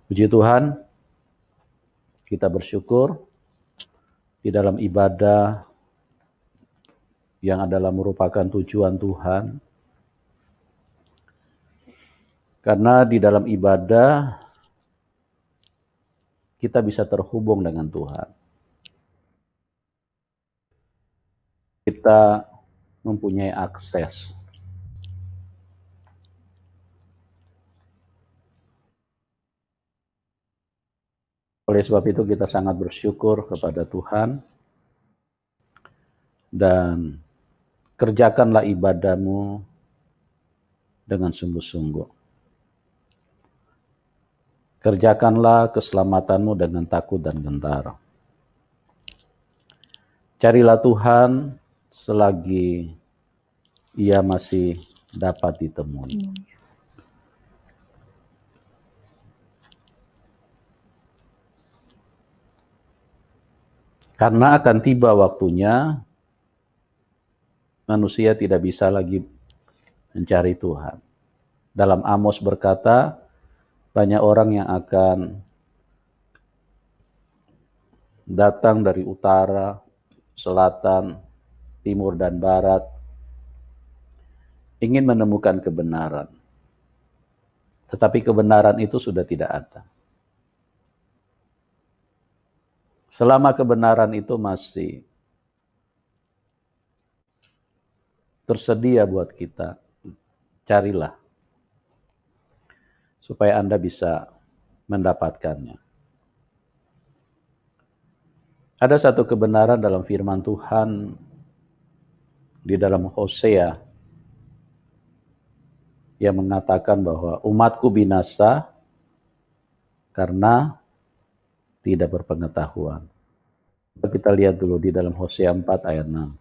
Puji Tuhan, kita bersyukur di dalam ibadah yang adalah merupakan tujuan Tuhan. Karena di dalam ibadah kita bisa terhubung dengan Tuhan. Kita mempunyai akses. Oleh sebab itu kita sangat bersyukur kepada Tuhan dan kerjakanlah ibadahmu dengan sungguh-sungguh. Kerjakanlah keselamatanmu dengan takut dan gentar. Carilah Tuhan selagi Ia masih dapat ditemui. Karena akan tiba waktunya manusia tidak bisa lagi mencari Tuhan. Dalam Amos berkata, banyak orang yang akan datang dari utara, selatan, timur, dan barat, ingin menemukan kebenaran. Tetapi kebenaran itu sudah tidak ada. Selama kebenaran itu masih tersedia buat kita, carilah supaya Anda bisa mendapatkannya. Ada satu kebenaran dalam firman Tuhan di dalam Hosea yang mengatakan bahwa umatku binasa karena tidak berpengetahuan. Kita lihat dulu di dalam Hosea 4 ayat 6.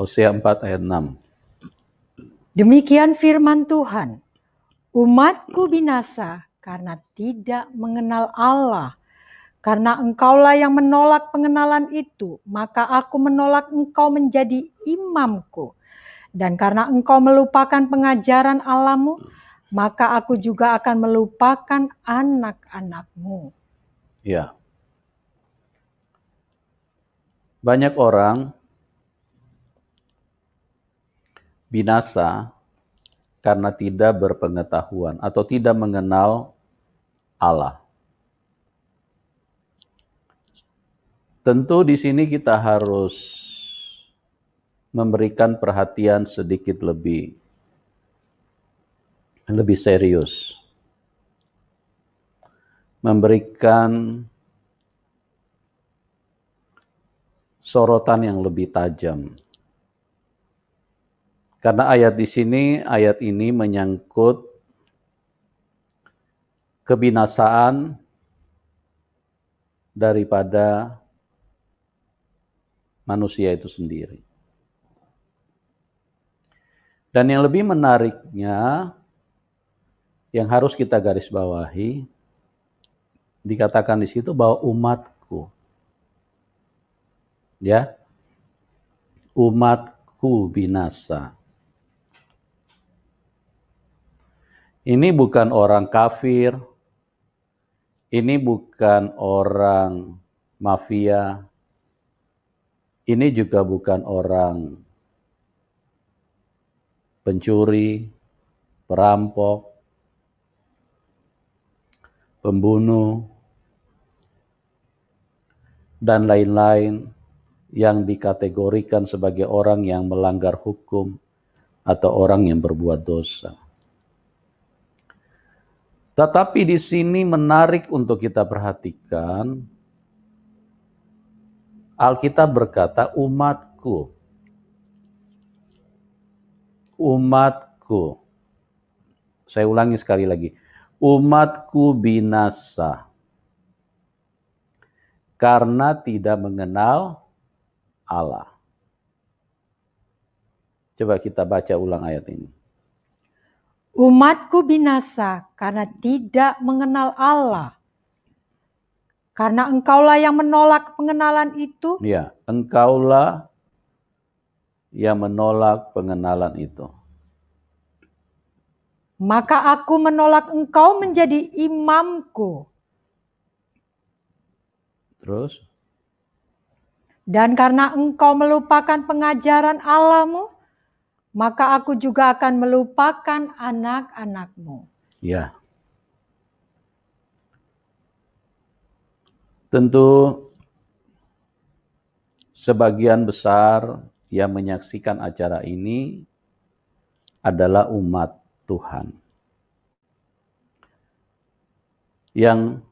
Hosea 4 ayat 6. Demikian firman Tuhan, umatku binasa karena tidak mengenal Allah. Karena engkaulah yang menolak pengenalan itu, maka aku menolak engkau menjadi imamku. Dan karena engkau melupakan pengajaran Allahmu, maka aku juga akan melupakan anak-anakmu. Ya. Banyak orang binasa karena tidak berpengetahuan atau tidak mengenal Allah. Tentu di sini kita harus memberikan perhatian sedikit lebih serius. Memberikan sorotan yang lebih tajam. Karena ayat ini menyangkut kebinasaan daripada manusia itu sendiri. Dan yang lebih menariknya, yang harus kita garis bawahi, dikatakan di situ bahwa umatku, ya, umatku binasa. Ini bukan orang kafir, ini bukan orang mafia, ini juga bukan orang pencuri, perampok, pembunuh, dan lain-lain yang dikategorikan sebagai orang yang melanggar hukum atau orang yang berbuat dosa. Tetapi di sini menarik untuk kita perhatikan, Alkitab berkata umatku. Umatku. Saya ulangi sekali lagi. Umatku binasa karena tidak mengenal Allah. Coba kita baca ulang ayat ini. Umatku binasa karena tidak mengenal Allah. Karena engkaulah yang menolak pengenalan itu. Ya, engkaulah yang menolak pengenalan itu. Maka aku menolak engkau menjadi imamku. Terus, Dan karena engkau melupakan pengajaran Allahmu, maka aku juga akan melupakan anak-anakmu. ya, tentu sebagian besar yang menyaksikan acara ini adalah umat Tuhan yang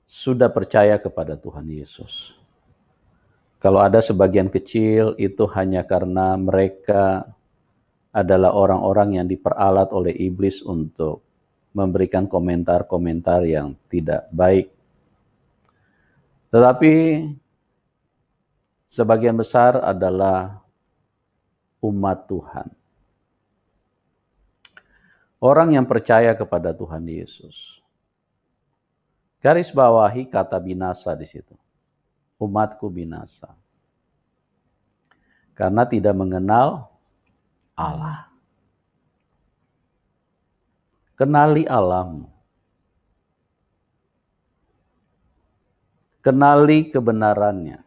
sudah percaya kepada Tuhan Yesus. Kalau ada sebagian kecil itu hanya karena mereka adalah orang-orang yang diperalat oleh iblis untuk memberikan komentar-komentar yang tidak baik. Tetapi sebagian besar adalah umat Tuhan. Orang yang percaya kepada Tuhan Yesus. Garis bawahi kata binasa di situ. Umatku binasa. Karena tidak mengenal Allah. Kenali Allahmu. Kenali kebenarannya.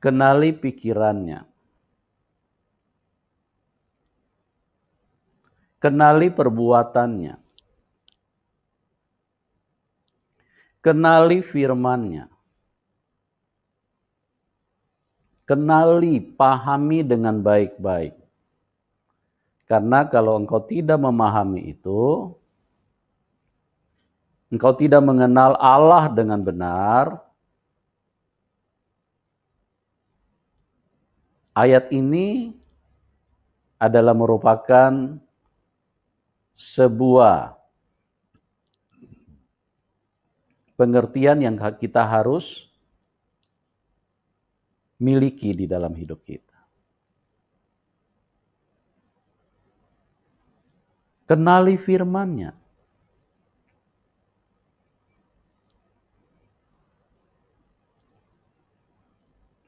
Kenali pikirannya. Kenali perbuatannya. Kenali firman-Nya. Kenali, pahami dengan baik-baik. Karena kalau engkau tidak memahami itu, engkau tidak mengenal Allah dengan benar, ayat ini adalah merupakan sebuah pengertian yang kita harus miliki di dalam hidup kita. Kenali firman-Nya.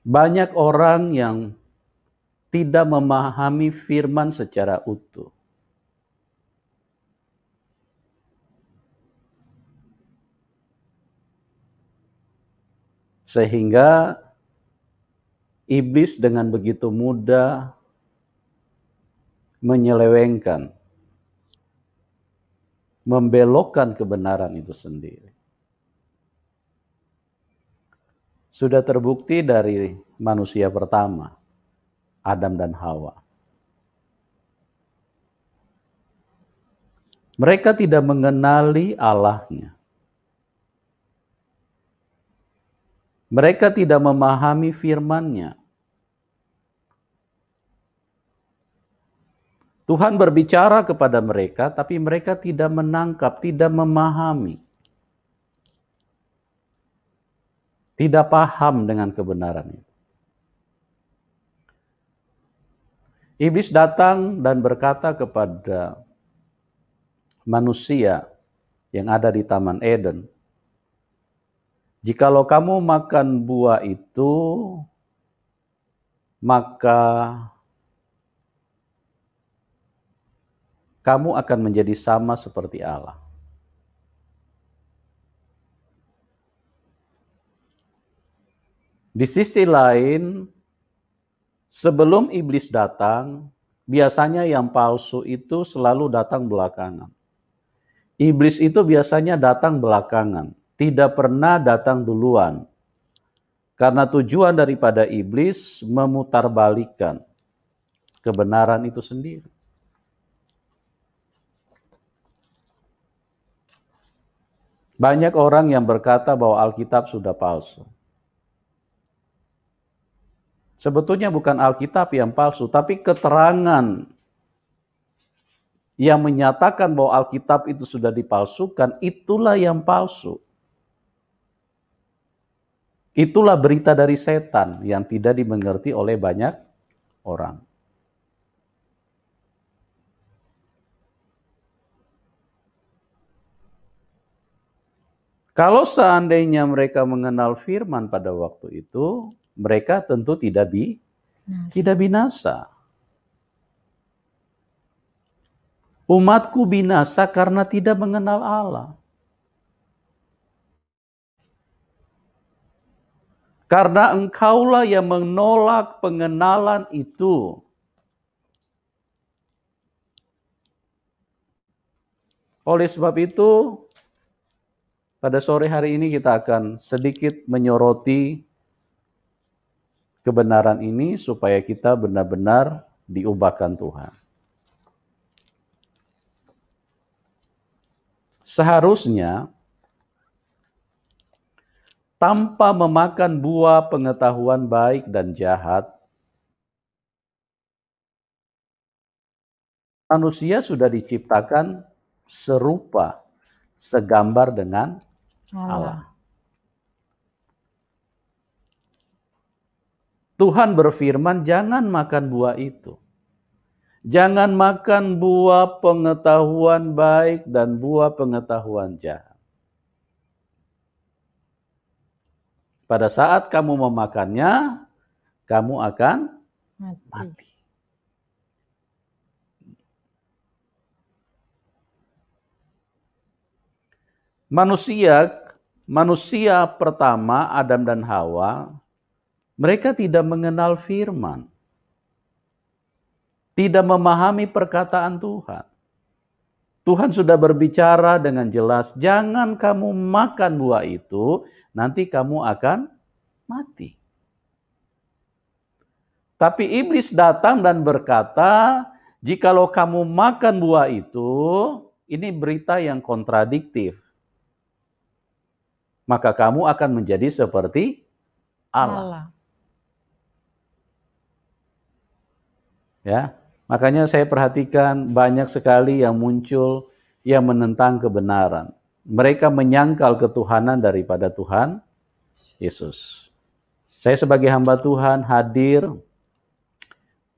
Banyak orang yang tidak memahami firman secara utuh. Sehingga iblis dengan begitu mudah menyelewengkan, membelokkan kebenaran itu sendiri. Sudah terbukti dari manusia pertama, Adam dan Hawa. Mereka tidak mengenali Allahnya. Mereka tidak memahami firman-Nya. Tuhan berbicara kepada mereka, tapi mereka tidak menangkap, tidak memahami. Tidak paham dengan kebenaran itu. Iblis datang dan berkata kepada manusia yang ada di Taman Eden, jikalau kamu makan buah itu, maka kamu akan menjadi sama seperti Allah. Di sisi lain, sebelum iblis datang, biasanya yang palsu itu selalu datang belakangan. Iblis itu biasanya datang belakangan, tidak pernah datang duluan. Karena tujuan daripada iblis memutarbalikkan kebenaran itu sendiri. Banyak orang yang berkata bahwa Alkitab sudah palsu. Sebetulnya bukan Alkitab yang palsu, tapi keterangan yang menyatakan bahwa Alkitab itu sudah dipalsukan, itulah yang palsu. Itulah berita dari setan yang tidak dimengerti oleh banyak orang. Kalau seandainya mereka mengenal firman pada waktu itu, mereka tentu tidak binasa. Umatku binasa karena tidak mengenal Allah. Karena engkaulah yang menolak pengenalan itu. Oleh sebab itu, pada sore hari ini kita akan sedikit menyoroti kebenaran ini supaya kita benar-benar diubahkan Tuhan. Seharusnya tanpa memakan buah pengetahuan baik dan jahat, manusia sudah diciptakan serupa, segambar dengan Allah. Tuhan berfirman, jangan makan buah itu. Jangan makan buah pengetahuan baik dan buah pengetahuan jahat. Pada saat kamu memakannya, kamu akan mati. Manusia pertama, Adam dan Hawa, mereka tidak mengenal firman. Tidak memahami perkataan Tuhan. Tuhan sudah berbicara dengan jelas, jangan kamu makan buah itu, nanti kamu akan mati. Tapi iblis datang dan berkata, jikalau kamu makan buah itu, ini berita yang kontradiktif. Maka kamu akan menjadi seperti Allah. Ya, makanya saya perhatikan banyak sekali yang muncul yang menentang kebenaran. Mereka menyangkal ketuhanan daripada Tuhan Yesus. Saya sebagai hamba Tuhan hadir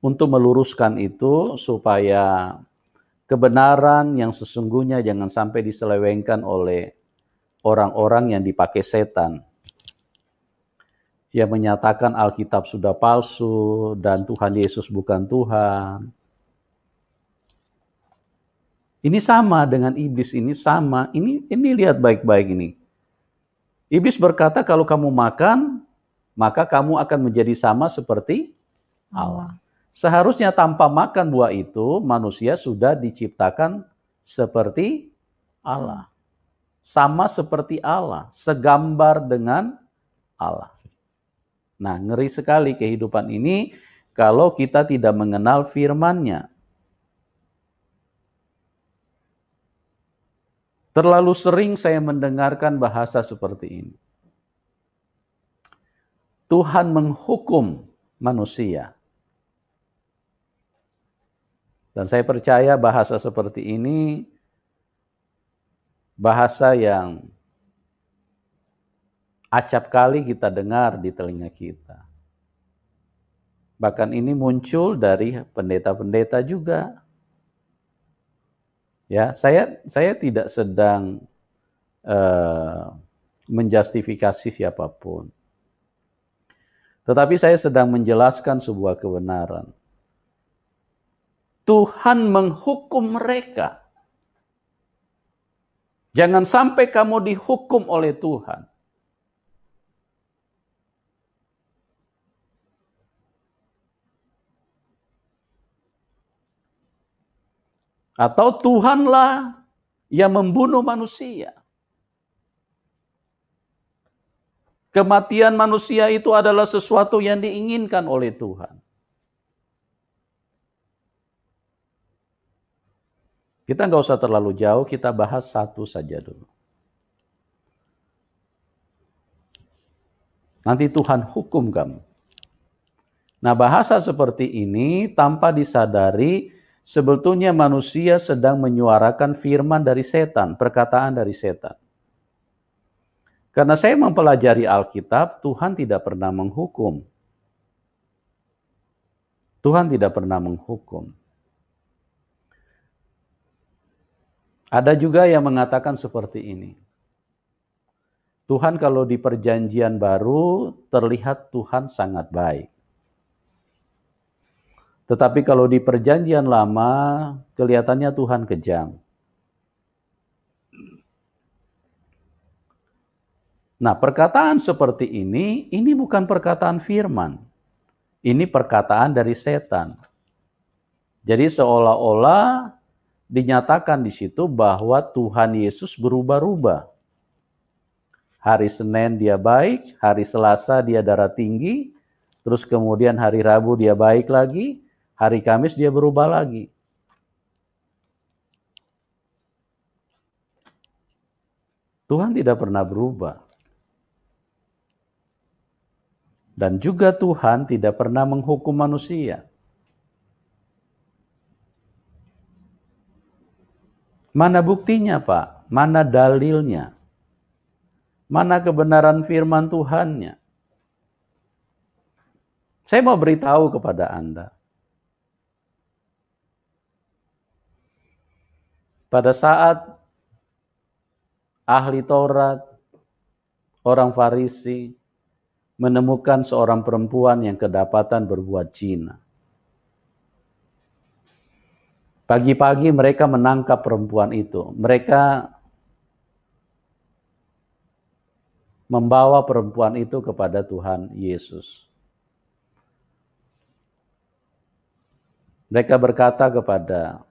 untuk meluruskan itu supaya kebenaran yang sesungguhnya jangan sampai diselewengkan oleh orang-orang yang dipakai setan. Yang menyatakan Alkitab sudah palsu dan Tuhan Yesus bukan Tuhan. Ini sama dengan iblis, ini sama. Ini lihat baik-baik ini. Iblis berkata kalau kamu makan, maka kamu akan menjadi sama seperti Allah. Seharusnya tanpa makan buah itu, manusia sudah diciptakan seperti Allah. Sama seperti Allah, segambar dengan Allah. Nah, ngeri sekali kehidupan ini kalau kita tidak mengenal firman-Nya. Terlalu sering saya mendengarkan bahasa seperti ini. Tuhan menghukum manusia. Dan saya percaya bahasa seperti ini bahasa yang acap kali kita dengar di telinga kita. Bahkan ini muncul dari pendeta-pendeta juga. Ya, saya tidak sedang menjustifikasi siapapun. Tetapi saya sedang menjelaskan sebuah kebenaran. Tuhan menghukum mereka. Jangan sampai kamu dihukum oleh Tuhan. Atau Tuhanlah yang membunuh manusia. Kematian manusia itu adalah sesuatu yang diinginkan oleh Tuhan. Kita nggak usah terlalu jauh, kita bahas satu saja dulu. Nanti Tuhan hukum kamu. Nah, bahasa seperti ini tanpa disadari sebetulnya manusia sedang menyuarakan firman dari setan, perkataan dari setan. Karena saya mempelajari Alkitab, Tuhan tidak pernah menghukum. Tuhan tidak pernah menghukum. Ada juga yang mengatakan seperti ini. Tuhan kalau di perjanjian baru terlihat Tuhan sangat baik. Tetapi kalau di perjanjian lama kelihatannya Tuhan kejam. Nah, perkataan seperti ini bukan perkataan firman. Ini perkataan dari setan. Jadi seolah-olah dinyatakan di situ bahwa Tuhan Yesus berubah-ubah. Hari Senin dia baik, hari Selasa dia darah tinggi, terus kemudian hari Rabu dia baik lagi, hari Kamis dia berubah lagi. Tuhan tidak pernah berubah. Dan juga Tuhan tidak pernah menghukum manusia. Mana buktinya, Pak? Mana dalilnya? Mana kebenaran firman Tuhannya? Saya mau beritahu kepada Anda. Pada saat ahli Taurat, orang Farisi, menemukan seorang perempuan yang kedapatan berbuat zina. Pagi-pagi mereka menangkap perempuan itu. Mereka membawa perempuan itu kepada Tuhan Yesus. Mereka berkata kepada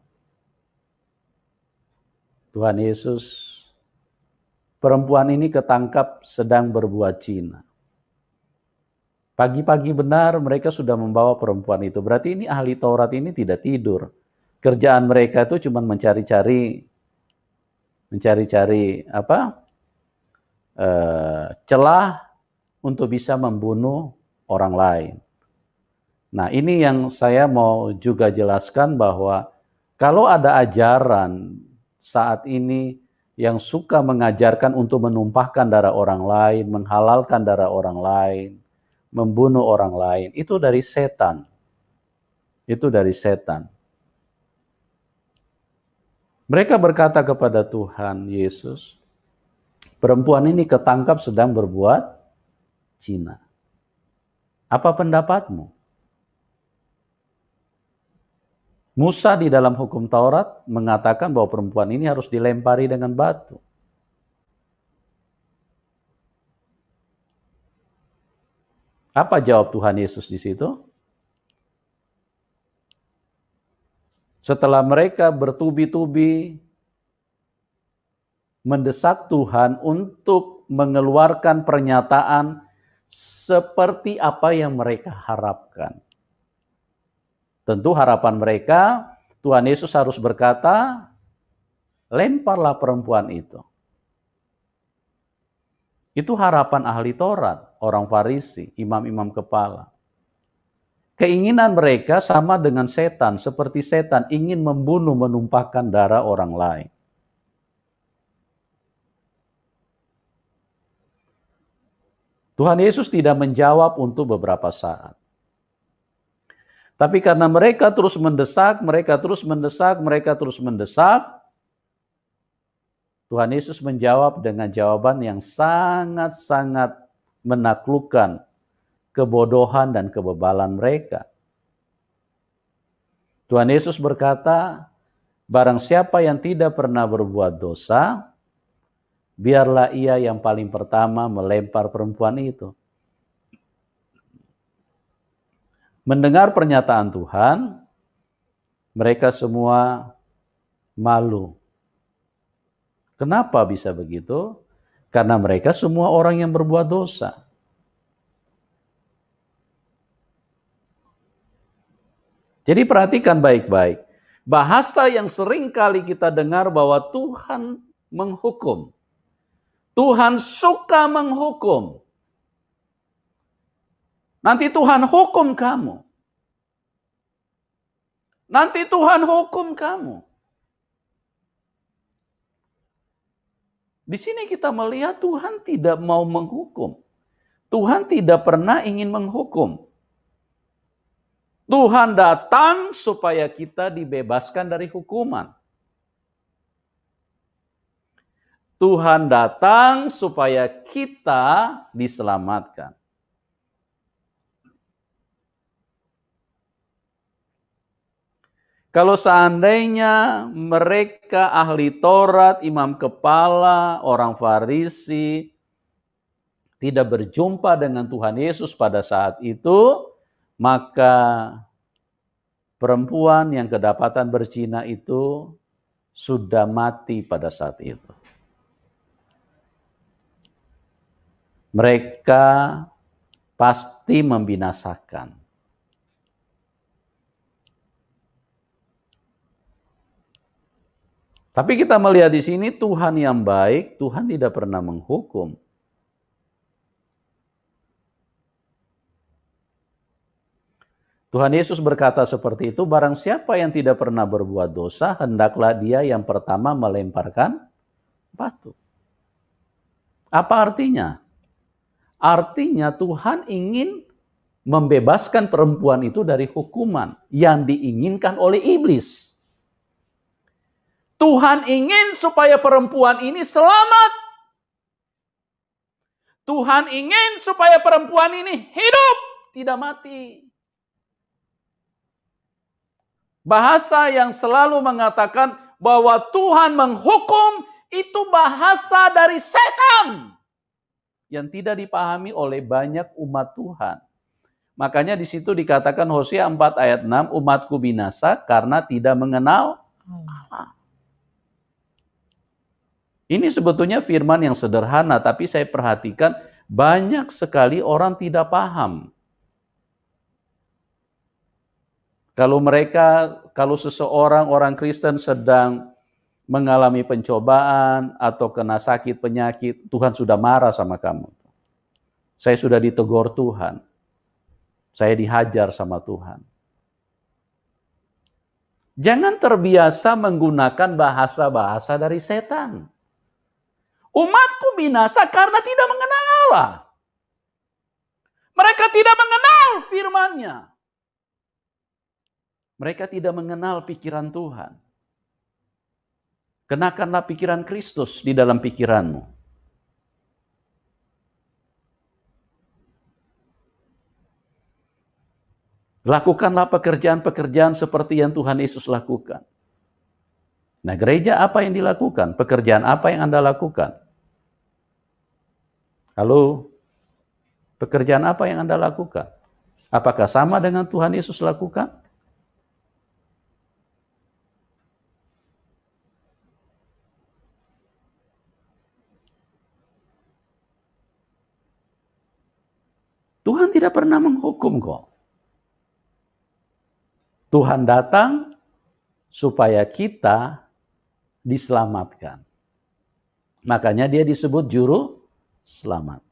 Tuhan Yesus, perempuan ini ketangkap sedang berbuat zina. Pagi-pagi benar mereka sudah membawa perempuan itu. Berarti ini ahli Taurat ini tidak tidur. Kerjaan mereka itu cuma mencari-cari celah untuk bisa membunuh orang lain. Nah, ini yang saya mau juga jelaskan bahwa kalau ada ajaran saat ini yang suka mengajarkan untuk menumpahkan darah orang lain, menghalalkan darah orang lain, membunuh orang lain, itu dari setan. Itu dari setan. Mereka berkata kepada Tuhan Yesus, perempuan ini ketangkap sedang berbuat zina. Apa pendapatmu? Musa di dalam hukum Taurat mengatakan bahwa perempuan ini harus dilempari dengan batu. Apa jawab Tuhan Yesus di situ? Setelah mereka bertubi-tubi mendesak Tuhan untuk mengeluarkan pernyataan seperti apa yang mereka harapkan. Tentu harapan mereka, Tuhan Yesus harus berkata, lemparlah perempuan itu. Itu harapan ahli Taurat, orang Farisi, imam-imam kepala. Keinginan mereka sama dengan setan, seperti setan ingin membunuh, menumpahkan darah orang lain. Tuhan Yesus tidak menjawab untuk beberapa saat. Tapi karena mereka terus mendesak, Tuhan Yesus menjawab dengan jawaban yang sangat-sangat menaklukkan kebodohan dan kebebalan mereka. Tuhan Yesus berkata, barang siapa yang tidak pernah berbuat dosa, biarlah ia yang paling pertama melempar perempuan itu. Mendengar pernyataan Tuhan, mereka semua malu. Kenapa bisa begitu? Karena mereka semua orang yang berbuat dosa. Jadi perhatikan baik-baik. Bahasa yang sering kali kita dengar bahwa Tuhan menghukum. Tuhan suka menghukum. Nanti Tuhan hukum kamu. Nanti Tuhan hukum kamu. Di sini kita melihat Tuhan tidak mau menghukum. Tuhan tidak pernah ingin menghukum. Tuhan datang supaya kita dibebaskan dari hukuman. Tuhan datang supaya kita diselamatkan. Kalau seandainya mereka ahli Taurat, imam kepala, orang Farisi, tidak berjumpa dengan Tuhan Yesus pada saat itu, maka perempuan yang kedapatan berzina itu sudah mati pada saat itu. Mereka pasti membinasakan. Tapi kita melihat di sini Tuhan yang baik, Tuhan tidak pernah menghukum. Tuhan Yesus berkata seperti itu, barang siapa yang tidak pernah berbuat dosa, hendaklah dia yang pertama melemparkan batu. Apa artinya? Artinya Tuhan ingin membebaskan perempuan itu dari hukuman yang diinginkan oleh iblis. Tuhan ingin supaya perempuan ini selamat. Tuhan ingin supaya perempuan ini hidup, tidak mati. Bahasa yang selalu mengatakan bahwa Tuhan menghukum itu bahasa dari setan yang tidak dipahami oleh banyak umat Tuhan. Makanya di situ dikatakan Hosea 4 ayat 6, umatku binasa karena tidak mengenal Allah. Ini sebetulnya firman yang sederhana, tapi saya perhatikan banyak sekali orang tidak paham. Kalau seseorang, orang Kristen sedang mengalami pencobaan atau kena sakit penyakit, Tuhan sudah marah sama kamu. Saya sudah ditegur Tuhan. Saya dihajar sama Tuhan. Jangan terbiasa menggunakan bahasa-bahasa dari setan. Umatku binasa karena tidak mengenal Allah. Mereka tidak mengenal firman-Nya. Mereka tidak mengenal pikiran Tuhan. Kenakanlah pikiran Kristus di dalam pikiranmu. Lakukanlah pekerjaan-pekerjaan seperti yang Tuhan Yesus lakukan. Nah, gereja apa yang dilakukan? Pekerjaan apa yang Anda lakukan? Halo? Pekerjaan apa yang Anda lakukan? Apakah sama dengan Tuhan Yesus lakukan? Tuhan tidak pernah menghukum kok. Tuhan datang supaya kita diselamatkan. Makanya dia disebut juru selamat.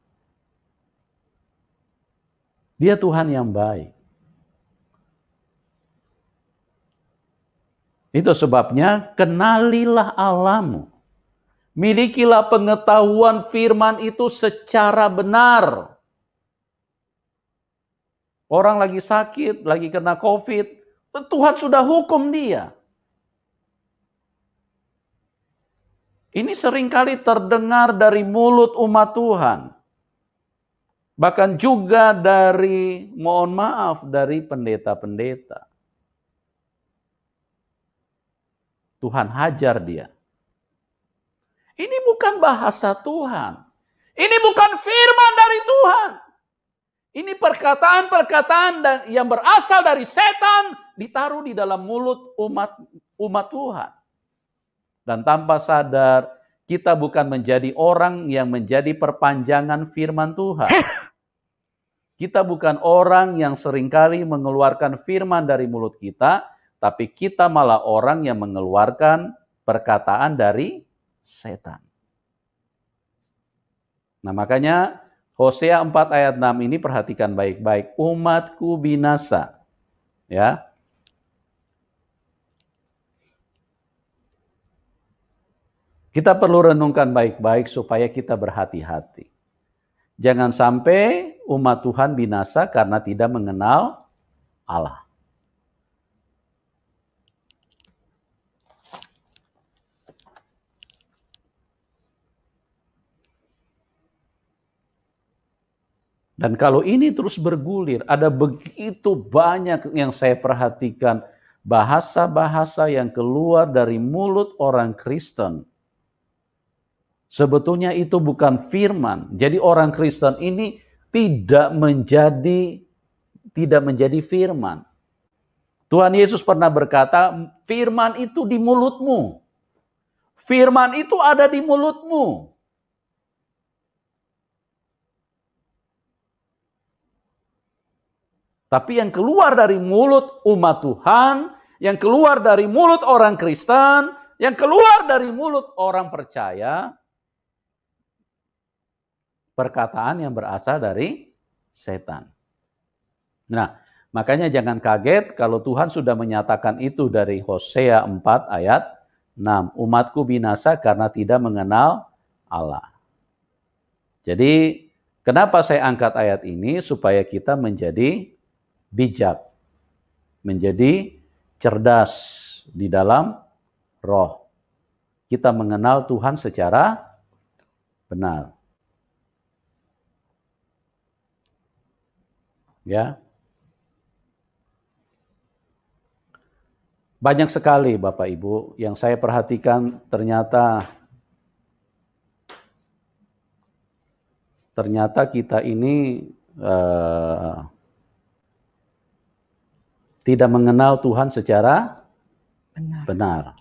Dia Tuhan yang baik. Itu sebabnya kenalilah Allahmu. Milikilah pengetahuan firman itu secara benar. Orang lagi sakit, lagi kena COVID, Tuhan sudah hukum dia. Ini seringkali terdengar dari mulut umat Tuhan. Bahkan juga dari, mohon maaf, dari pendeta-pendeta. Tuhan hajar dia. Ini bukan bahasa Tuhan. Ini bukan firman dari Tuhan. Ini perkataan-perkataan yang berasal dari setan ditaruh di dalam mulut umat Tuhan. Dan tanpa sadar, kita bukan menjadi orang yang menjadi perpanjangan firman Tuhan. Kita bukan orang yang seringkali mengeluarkan firman dari mulut kita, tapi kita malah orang yang mengeluarkan perkataan dari setan. Nah, makanya Hosea 4 ayat 6 ini perhatikan baik-baik. Umatku binasa. Ya. Kita perlu renungkan baik-baik supaya kita berhati-hati. Jangan sampai umat Tuhan binasa karena tidak mengenal Allah. Dan kalau ini terus bergulir, ada begitu banyak yang saya perhatikan bahasa-bahasa yang keluar dari mulut orang Kristen. Sebetulnya itu bukan firman. Jadi orang Kristen ini tidak menjadi firman. Tuhan Yesus pernah berkata, firman itu di mulutmu. Firman itu ada di mulutmu. Tapi yang keluar dari mulut umat Tuhan, yang keluar dari mulut orang Kristen, yang keluar dari mulut orang percaya, perkataan yang berasal dari setan. Nah, makanya jangan kaget kalau Tuhan sudah menyatakan itu dari Hosea 4 ayat 6. Umatku binasa karena tidak mengenal Allah. Jadi, kenapa saya angkat ayat ini? Supaya kita menjadi bijak, menjadi cerdas di dalam roh. Kita mengenal Tuhan secara benar. Ya. Banyak sekali Bapak Ibu yang saya perhatikan ternyata kita ini tidak mengenal Tuhan secara benar.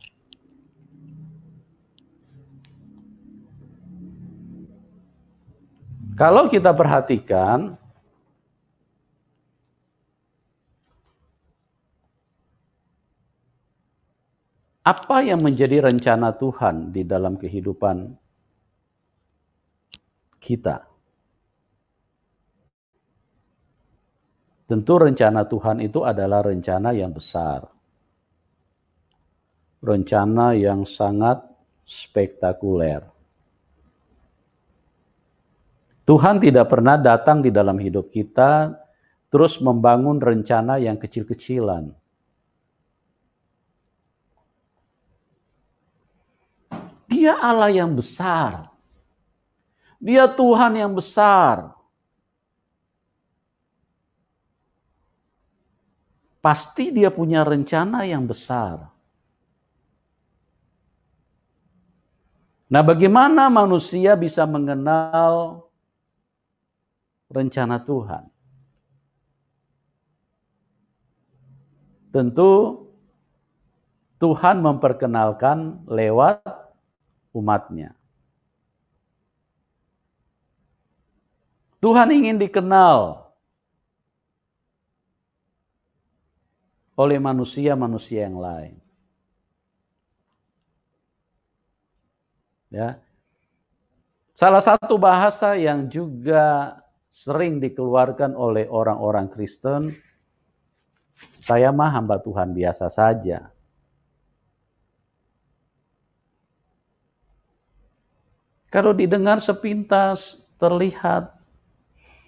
Kalau kita perhatikan, apa yang menjadi rencana Tuhan di dalam kehidupan kita? Tentu rencana Tuhan itu adalah rencana yang besar. Rencana yang sangat spektakuler. Tuhan tidak pernah datang di dalam hidup kita terus membangun rencana yang kecil-kecilan. Dia Allah yang besar. Dia Tuhan yang besar. Pasti dia punya rencana yang besar. Nah, bagaimana manusia bisa mengenal rencana Tuhan? Tentu Tuhan memperkenalkan lewat umatnya. Tuhan ingin dikenal oleh manusia-manusia yang lain. Ya. Salah satu bahasa yang juga sering dikeluarkan oleh orang-orang Kristen, saya mah hamba Tuhan biasa saja. Kalau didengar sepintas, terlihat,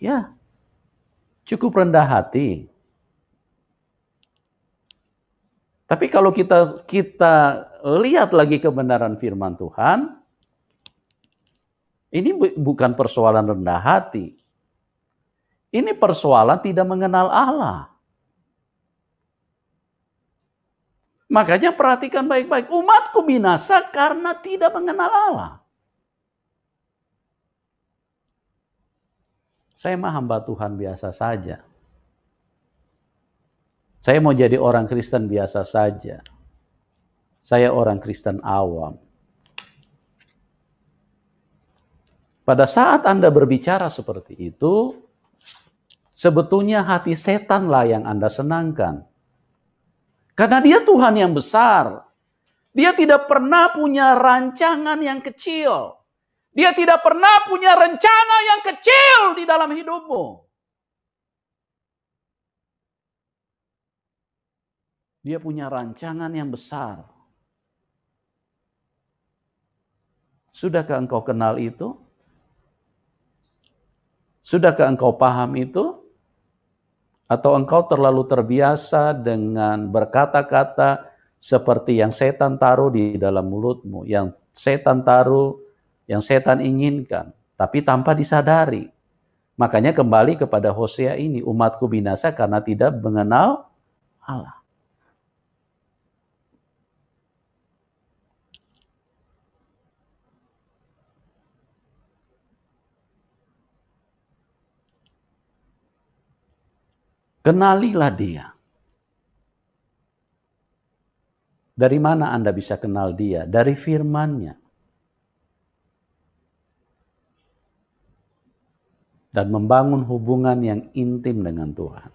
ya cukup rendah hati. Tapi kalau kita lihat lagi kebenaran firman Tuhan, ini bukan persoalan rendah hati. Ini persoalan tidak mengenal Allah. Makanya perhatikan baik-baik, umatku binasa karena tidak mengenal Allah. Saya mah hamba Tuhan biasa saja. Saya mau jadi orang Kristen biasa saja. Saya orang Kristen awam. Pada saat Anda berbicara seperti itu, sebetulnya hati setanlah yang Anda senangkan. Karena dia Tuhan yang besar. Dia tidak pernah punya rancangan yang kecil. Dia tidak pernah punya rencana yang kecil di dalam hidupmu. Dia punya rancangan yang besar. Sudahkah engkau kenal itu? Sudahkah engkau paham itu? Atau engkau terlalu terbiasa dengan berkata-kata seperti yang setan taruh di dalam mulutmu, yang setan taruh, yang setan inginkan, tapi tanpa disadari. Makanya kembali kepada Hosea ini, umatku binasa karena tidak mengenal Allah. Kenalilah Dia. Dari mana Anda bisa kenal Dia? Dari firman-Nya. Dan membangun hubungan yang intim dengan Tuhan.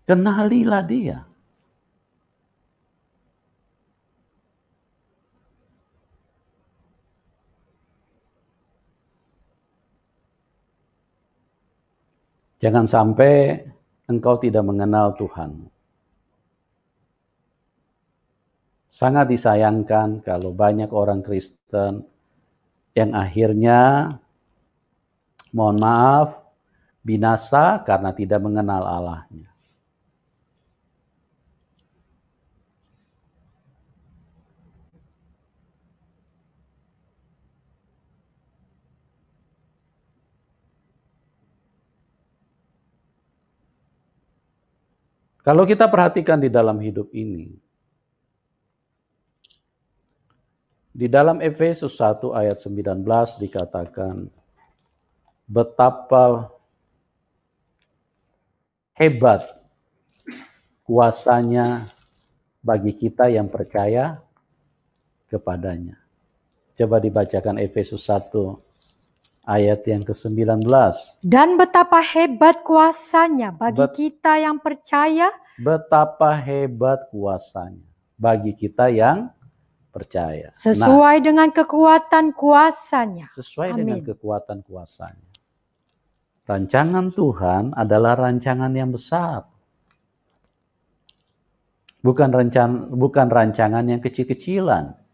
Kenalilah Dia. Jangan sampai engkau tidak mengenal Tuhan. Sangat disayangkan kalau banyak orang Kristen yang akhirnya, mohon maaf, binasa karena tidak mengenal Allahnya. Kalau kita perhatikan di dalam hidup ini, di dalam Efesus 1 ayat 19 dikatakan, betapa hebat kuasanya bagi kita yang percaya kepadanya. Coba dibacakan Efesus 1 ayat yang ke-19. Dan betapa hebat kuasanya bagi kita yang percaya. Betapa hebat kuasanya bagi kita yang percaya. Sesuai dengan kekuatan kuasanya. Sesuai Amin. dengan kekuatan kuasanya. Rancangan Tuhan adalah rancangan yang besar. Bukan rancangan yang kecil-kecilan.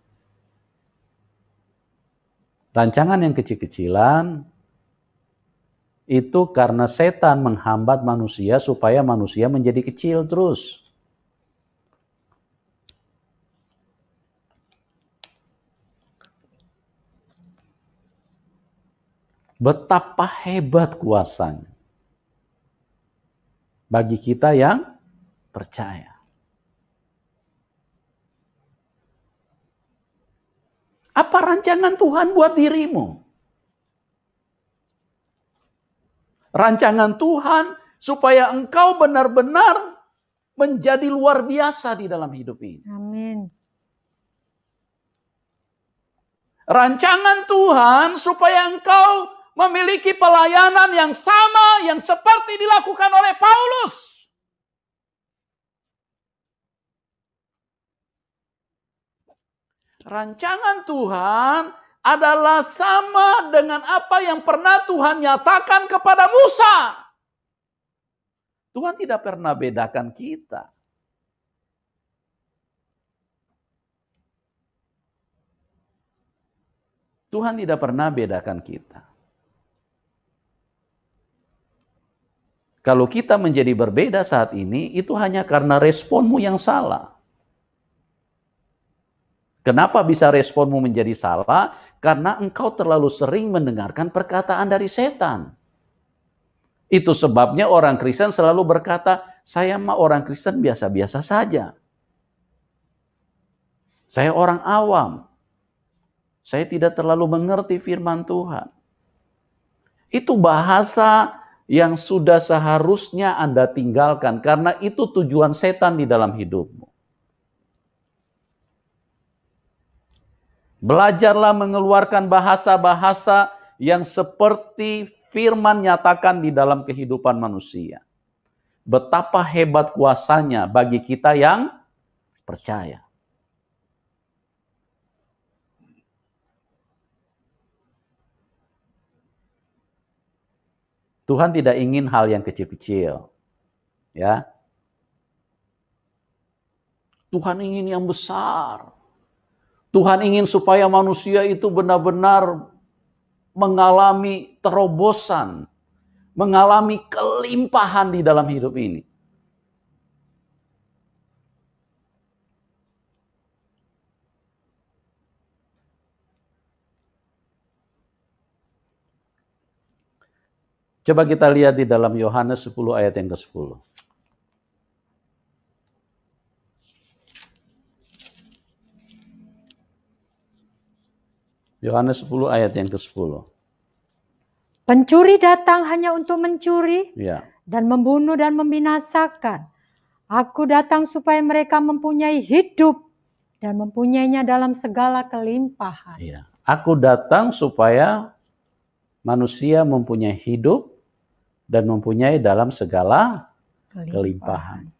Rancangan yang kecil-kecilan itu karena setan menghambat manusia supaya manusia menjadi kecil terus. Betapa hebat kuasanya bagi kita yang percaya. Apa rancangan Tuhan buat dirimu? Rancangan Tuhan supaya engkau benar-benar menjadi luar biasa di dalam hidup ini. Amin. Rancangan Tuhan supaya engkau memiliki pelayanan yang sama yang seperti dilakukan oleh Paulus. Rancangan Tuhan adalah sama dengan apa yang pernah Tuhan nyatakan kepada Musa. Tuhan tidak pernah bedakan kita. Tuhan tidak pernah bedakan kita. Kalau kita menjadi berbeda saat ini, itu hanya karena responmu yang salah. Kenapa bisa responmu menjadi salah? Karena engkau terlalu sering mendengarkan perkataan dari setan. Itu sebabnya orang Kristen selalu berkata, saya mah orang Kristen biasa-biasa saja. Saya orang awam. Saya tidak terlalu mengerti firman Tuhan. Itu bahasa yang sudah seharusnya Anda tinggalkan, karena itu tujuan setan di dalam hidupmu. Belajarlah mengeluarkan bahasa-bahasa yang seperti firman nyatakan di dalam kehidupan manusia. Betapa hebat kuasanya bagi kita yang percaya. Tuhan tidak ingin hal yang kecil-kecil. Ya. Tuhan ingin yang besar. Tuhan ingin supaya manusia itu benar-benar mengalami terobosan, mengalami kelimpahan di dalam hidup ini. Coba kita lihat di dalam Yohanes 10 ayat yang ke-10. Yohanes 10 ayat yang ke-10. Pencuri datang hanya untuk mencuri Ya. dan membunuh dan membinasakan. Aku datang supaya mereka mempunyai hidup dan mempunyainya dalam segala kelimpahan. Ya. Aku datang supaya manusia mempunyai hidup dan mempunyai dalam segala kelimpahan.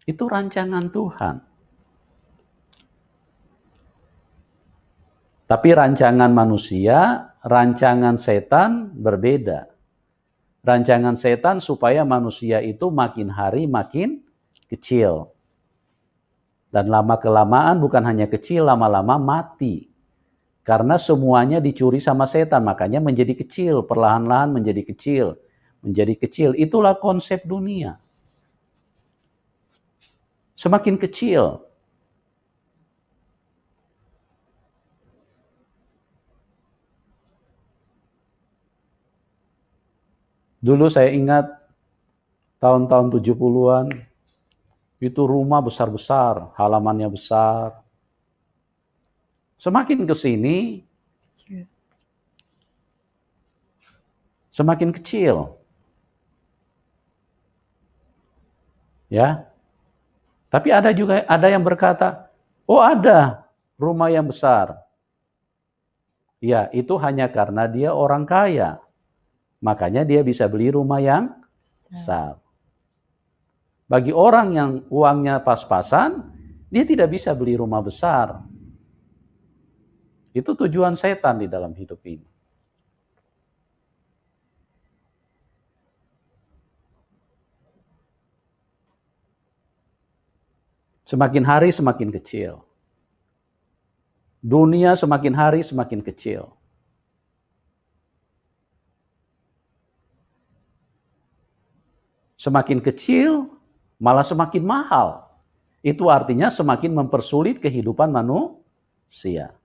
Itu rancangan Tuhan. Tapi rancangan manusia, rancangan setan berbeda. Rancangan setan supaya manusia itu makin hari makin kecil. Dan lama-kelamaan bukan hanya kecil, lama-lama mati. Karena semuanya dicuri sama setan, makanya menjadi kecil, perlahan-lahan menjadi kecil. Menjadi kecil, itulah konsep dunia. Semakin kecil. Dulu saya ingat tahun-tahun 70-an, itu rumah besar-besar, halamannya besar. Semakin ke sini, semakin kecil. Ya. Tapi ada yang berkata, "Oh, ada rumah yang besar." Ya, itu hanya karena dia orang kaya. Makanya dia bisa beli rumah yang besar. Bagi orang yang uangnya pas-pasan, dia tidak bisa beli rumah besar. Itu tujuan setan di dalam hidup ini. Semakin hari semakin kecil. Dunia semakin hari semakin kecil. Semakin kecil, malah semakin mahal. Itu artinya semakin mempersulit kehidupan manusia.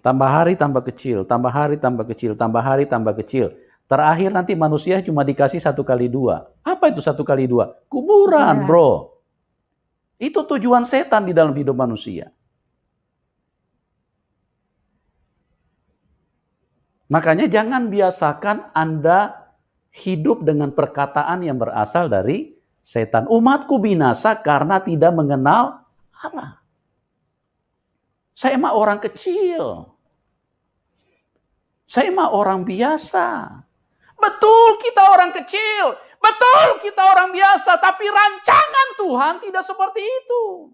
Tambah hari tambah kecil, tambah hari tambah kecil, tambah hari tambah kecil. Terakhir nanti manusia cuma dikasih 1x2. Apa itu 1x2? Kuburan, bro. Itu tujuan setan di dalam hidup manusia. Makanya jangan biasakan Anda hidup dengan perkataan yang berasal dari setan. Umatku binasa karena tidak mengenal Allah. Saya mah orang kecil. Saya mah orang biasa. Betul kita orang kecil. Betul kita orang biasa. Tapi rancangan Tuhan tidak seperti itu.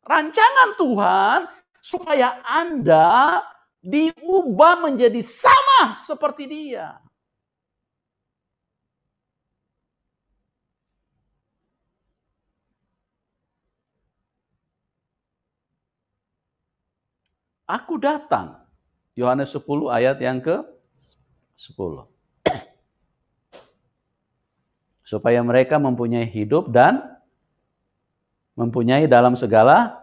Rancangan Tuhan supaya Anda diubah menjadi sama seperti Dia. Aku datang. Yohanes 10 ayat yang ke-10. Supaya mereka mempunyai hidup dan mempunyai dalam segala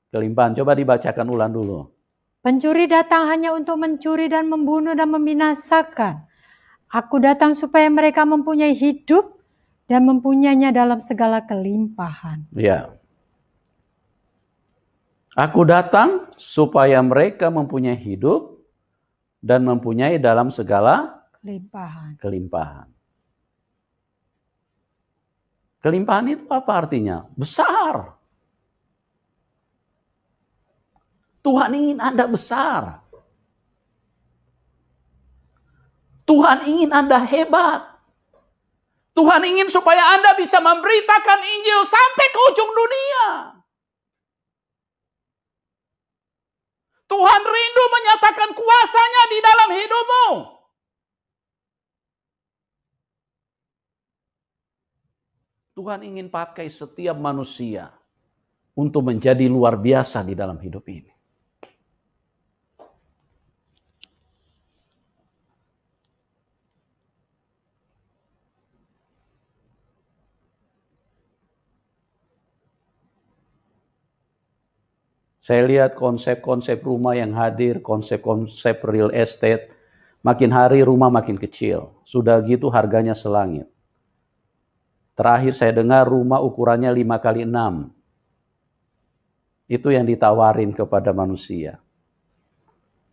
kelimpahan. Coba dibacakan ulang dulu. Pencuri datang hanya untuk mencuri dan membunuh dan membinasakan. Aku datang supaya mereka mempunyai hidup dan mempunyainya dalam segala kelimpahan. Ya. Aku datang supaya mereka mempunyai hidup dan mempunyai dalam segala kelimpahan. Kelimpahan itu apa artinya? Besar. Tuhan ingin Anda besar. Tuhan ingin Anda hebat. Tuhan ingin supaya Anda bisa memberitakan Injil sampai ke ujung dunia. Tuhan rindu menyatakan kuasanya di dalam hidupmu. Tuhan ingin pakai setiap manusia untuk menjadi luar biasa di dalam hidup ini. Saya lihat konsep-konsep rumah yang hadir, konsep-konsep real estate, makin hari rumah makin kecil. Sudah gitu harganya selangit. Terakhir saya dengar rumah ukurannya 5x6. Itu yang ditawarin kepada manusia.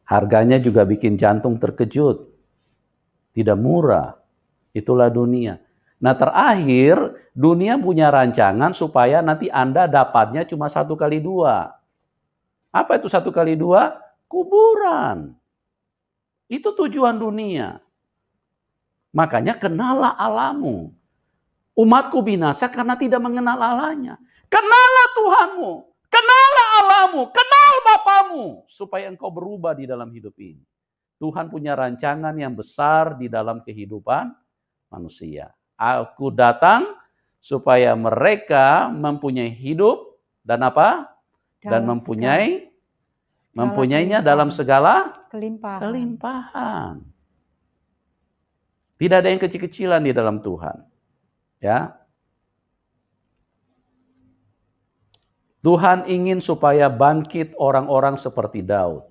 Harganya juga bikin jantung terkejut. Tidak murah. Itulah dunia. Nah terakhir, dunia punya rancangan supaya nanti Anda dapatnya cuma 1x2. Apa itu 1x2? Kuburan. Itu tujuan dunia. Makanya kenallah Allahmu. Umatku binasa karena tidak mengenal Allahnya. Kenallah Tuhanmu. Kenallah Allahmu. Kenal Bapamu. Supaya engkau berubah di dalam hidup ini. Tuhan punya rancangan yang besar di dalam kehidupan manusia. Aku datang supaya mereka mempunyai hidup dan apa? Dan mempunyainya dalam segala kelimpahan. Tidak ada yang kecil-kecilan di dalam Tuhan. Ya. Tuhan ingin supaya bangkit orang-orang seperti Daud.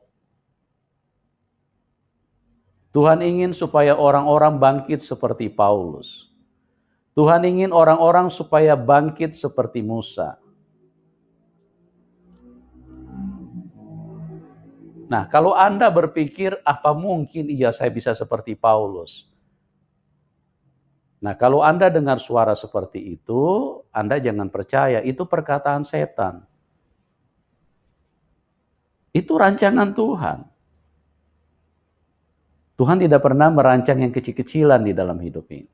Tuhan ingin supaya orang-orang bangkit seperti Paulus. Tuhan ingin orang-orang supaya bangkit seperti Musa. Nah, kalau Anda berpikir, apa mungkin saya bisa seperti Paulus? Nah, kalau Anda dengar suara seperti itu, Anda jangan percaya, itu perkataan setan. Itu rancangan Tuhan. Tuhan tidak pernah merancang yang kecil-kecilan di dalam hidup ini.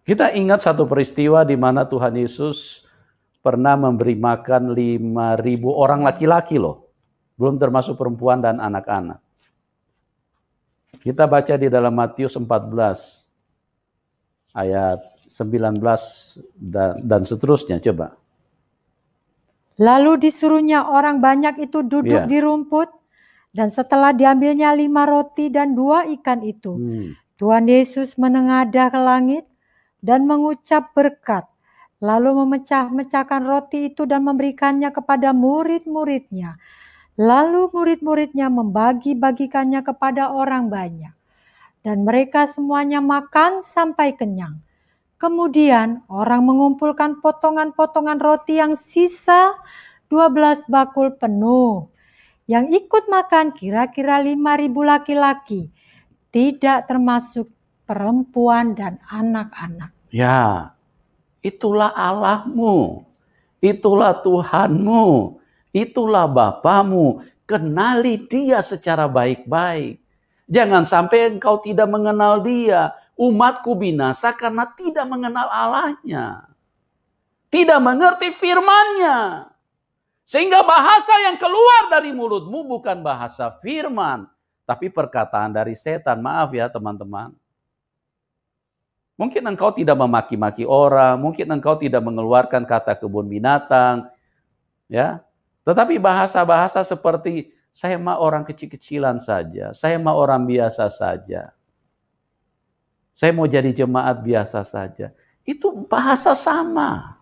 Kita ingat satu peristiwa di mana Tuhan Yesus pernah memberi makan 5.000 orang laki-laki loh. Belum termasuk perempuan dan anak-anak. Kita baca di dalam Matius 14 ayat 19 dan seterusnya, coba. Lalu disuruhnya orang banyak itu duduk di rumput, dan setelah diambilnya 5 roti dan 2 ikan itu, Tuhan Yesus menengadah ke langit dan mengucap berkat, lalu memecah-mecahkan roti itu dan memberikannya kepada murid-muridnya. Lalu murid-muridnya membagi-bagikannya kepada orang banyak, dan mereka semuanya makan sampai kenyang. Kemudian orang mengumpulkan potongan-potongan roti yang sisa 12 bakul penuh. Yang ikut makan kira-kira 5.000 laki-laki, tidak termasuk perempuan dan anak-anak. Ya, itulah Allahmu, itulah Tuhanmu, itulah Bapamu. Kenali Dia secara baik-baik. Jangan sampai engkau tidak mengenal Dia. Umatku binasa karena tidak mengenal Allahnya. Tidak mengerti firman-Nya. Sehingga bahasa yang keluar dari mulutmu bukan bahasa firman. Tapi perkataan dari setan. Maaf ya teman-teman. Mungkin engkau tidak memaki-maki orang. Mungkin engkau tidak mengeluarkan kata kebun binatang. Ya, tetapi bahasa-bahasa seperti saya mah orang kecil-kecilan saja. Saya mah orang biasa saja. Saya mau jadi jemaat biasa saja. Itu bahasa sama.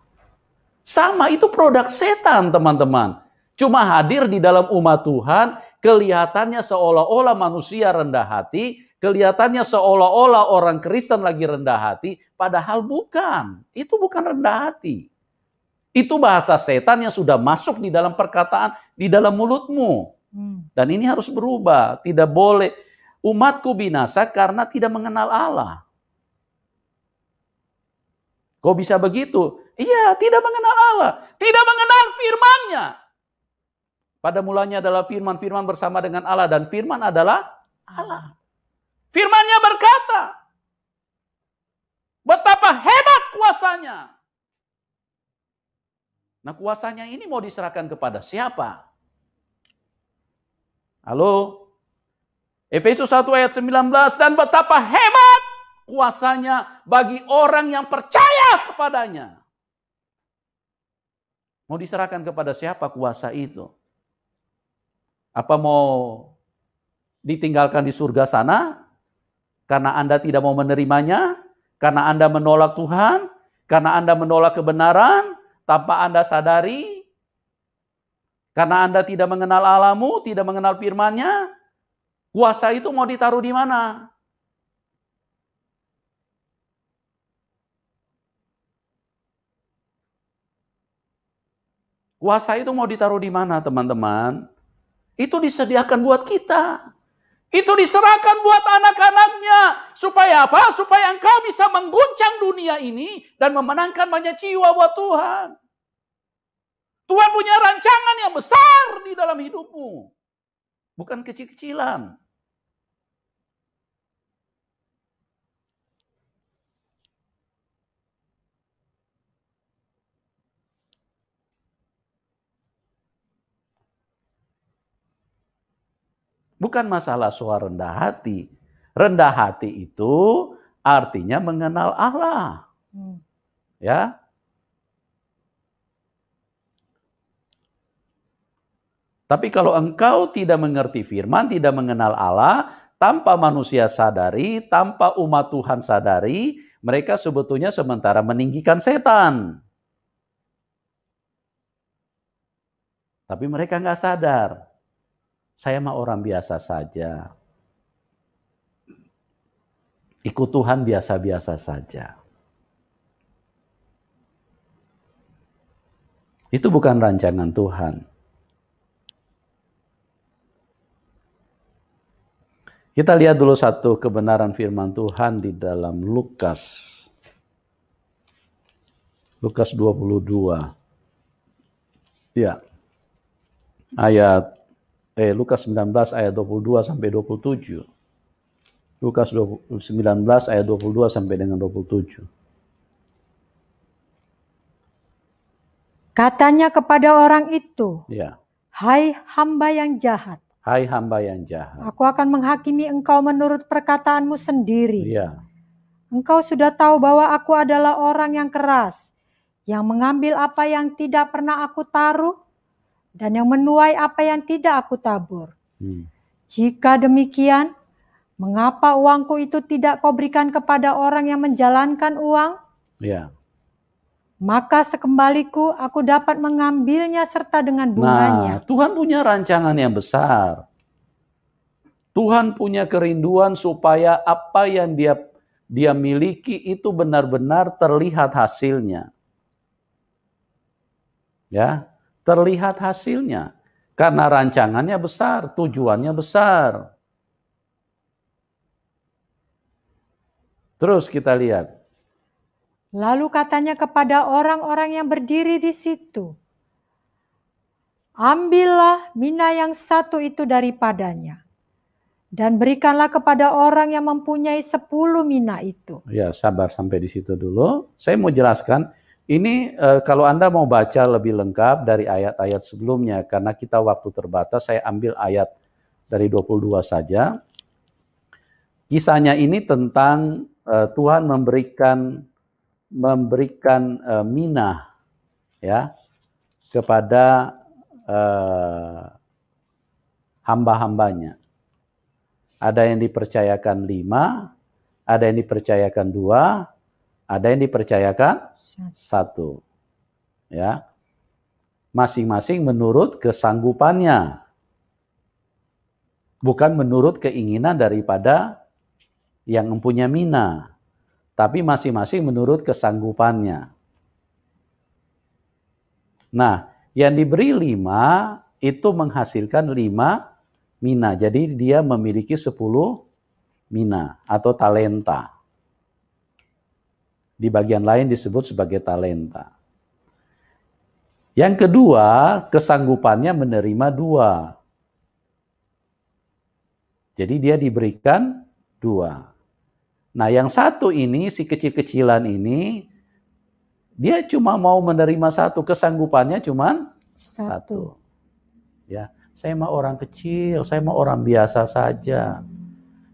Sama, itu produk setan teman-teman. Cuma hadir di dalam umat Tuhan, kelihatannya seolah-olah manusia rendah hati, kelihatannya seolah-olah orang Kristen lagi rendah hati, padahal bukan. Itu bukan rendah hati. Itu bahasa setan yang sudah masuk di dalam perkataan, di dalam mulutmu. Dan ini harus berubah. Tidak boleh. Umatku binasa karena tidak mengenal Allah. Kok bisa begitu? Iya, tidak mengenal Allah. Tidak mengenal firman-Nya. Pada mulanya adalah firman, firman bersama dengan Allah. Dan firman adalah Allah. Firman-Nya berkata, betapa hebat kuasanya. Nah kuasanya ini mau diserahkan kepada siapa? Halo? Efesus 1 ayat 19, dan betapa hebat kuasanya bagi orang yang percaya kepadanya. Mau diserahkan kepada siapa kuasa itu? Apa mau ditinggalkan di surga sana? Karena Anda tidak mau menerimanya? Karena Anda menolak Tuhan? Karena Anda menolak kebenaran? tanpa Anda sadari, karena Anda tidak mengenal Allahmu, tidak mengenal firman-Nya, kuasa itu mau ditaruh di mana? Kuasa itu mau ditaruh di mana, teman-teman? Itu disediakan buat kita. Itu diserahkan buat anak-anaknya. Supaya apa? Supaya engkau bisa mengguncang dunia ini dan memenangkan banyak jiwa buat Tuhan. Tuhan punya rancangan yang besar di dalam hidupmu. Bukan kecil-kecilan. Bukan masalah soal rendah hati. Rendah hati itu artinya mengenal Allah. Ya. Tapi kalau engkau tidak mengerti firman, tidak mengenal Allah, tanpa manusia sadari, tanpa umat Tuhan sadari, mereka sebetulnya sementara meninggikan setan. Tapi mereka nggak sadar. Saya mah orang biasa saja. Ikut Tuhan biasa-biasa saja. Itu bukan rancangan Tuhan. Kita lihat dulu satu kebenaran firman Tuhan di dalam Lukas. Lukas 22. Ya. Lukas 19 ayat 22 sampai 27. Lukas 19 ayat 22 sampai dengan 27. Katanya kepada orang itu, Ya. hai hamba yang jahat. Hai hamba yang jahat. Aku akan menghakimi engkau menurut perkataanmu sendiri. Ya. Engkau sudah tahu bahwa aku adalah orang yang keras, yang mengambil apa yang tidak pernah aku taruh, dan yang menuai apa yang tidak aku tabur. Jika demikian, mengapa uangku itu tidak kau berikan kepada orang yang menjalankan uang? Ya. Maka sekembaliku aku dapat mengambilnya serta dengan bunganya. Nah, Tuhan punya rancangan yang besar. Tuhan punya kerinduan supaya apa yang dia miliki itu benar-benar terlihat hasilnya. Ya, terlihat hasilnya. Karena rancangannya besar, tujuannya besar. Terus kita lihat. Lalu katanya kepada orang-orang yang berdiri di situ, ambillah mina yang satu itu daripadanya, dan berikanlah kepada orang yang mempunyai 10 mina itu. Ya, sabar sampai di situ dulu. Saya mau jelaskan, ini kalau Anda mau baca lebih lengkap dari ayat-ayat sebelumnya, karena kita waktu terbatas, saya ambil ayat dari 22 saja. Kisahnya ini tentang Tuhan memberikan minah ya kepada hamba-hambanya. Ada yang dipercayakan 5, ada yang dipercayakan 2, ada yang dipercayakan 1. Ya. Masing-masing menurut kesanggupannya. Bukan menurut keinginan daripada yang mempunyai mina. Tapi masing-masing menurut kesanggupannya. Nah, yang diberi 5 itu menghasilkan 5 mina. Jadi dia memiliki 10 mina atau talenta. Di bagian lain disebut sebagai talenta. Yang kedua, kesanggupannya menerima 2. Jadi dia diberikan 2. Nah, yang satu ini, si kecil-kecilan ini, dia cuma mau menerima 1, kesanggupannya cuma 1. Ya, saya mah orang kecil, saya mah orang biasa saja.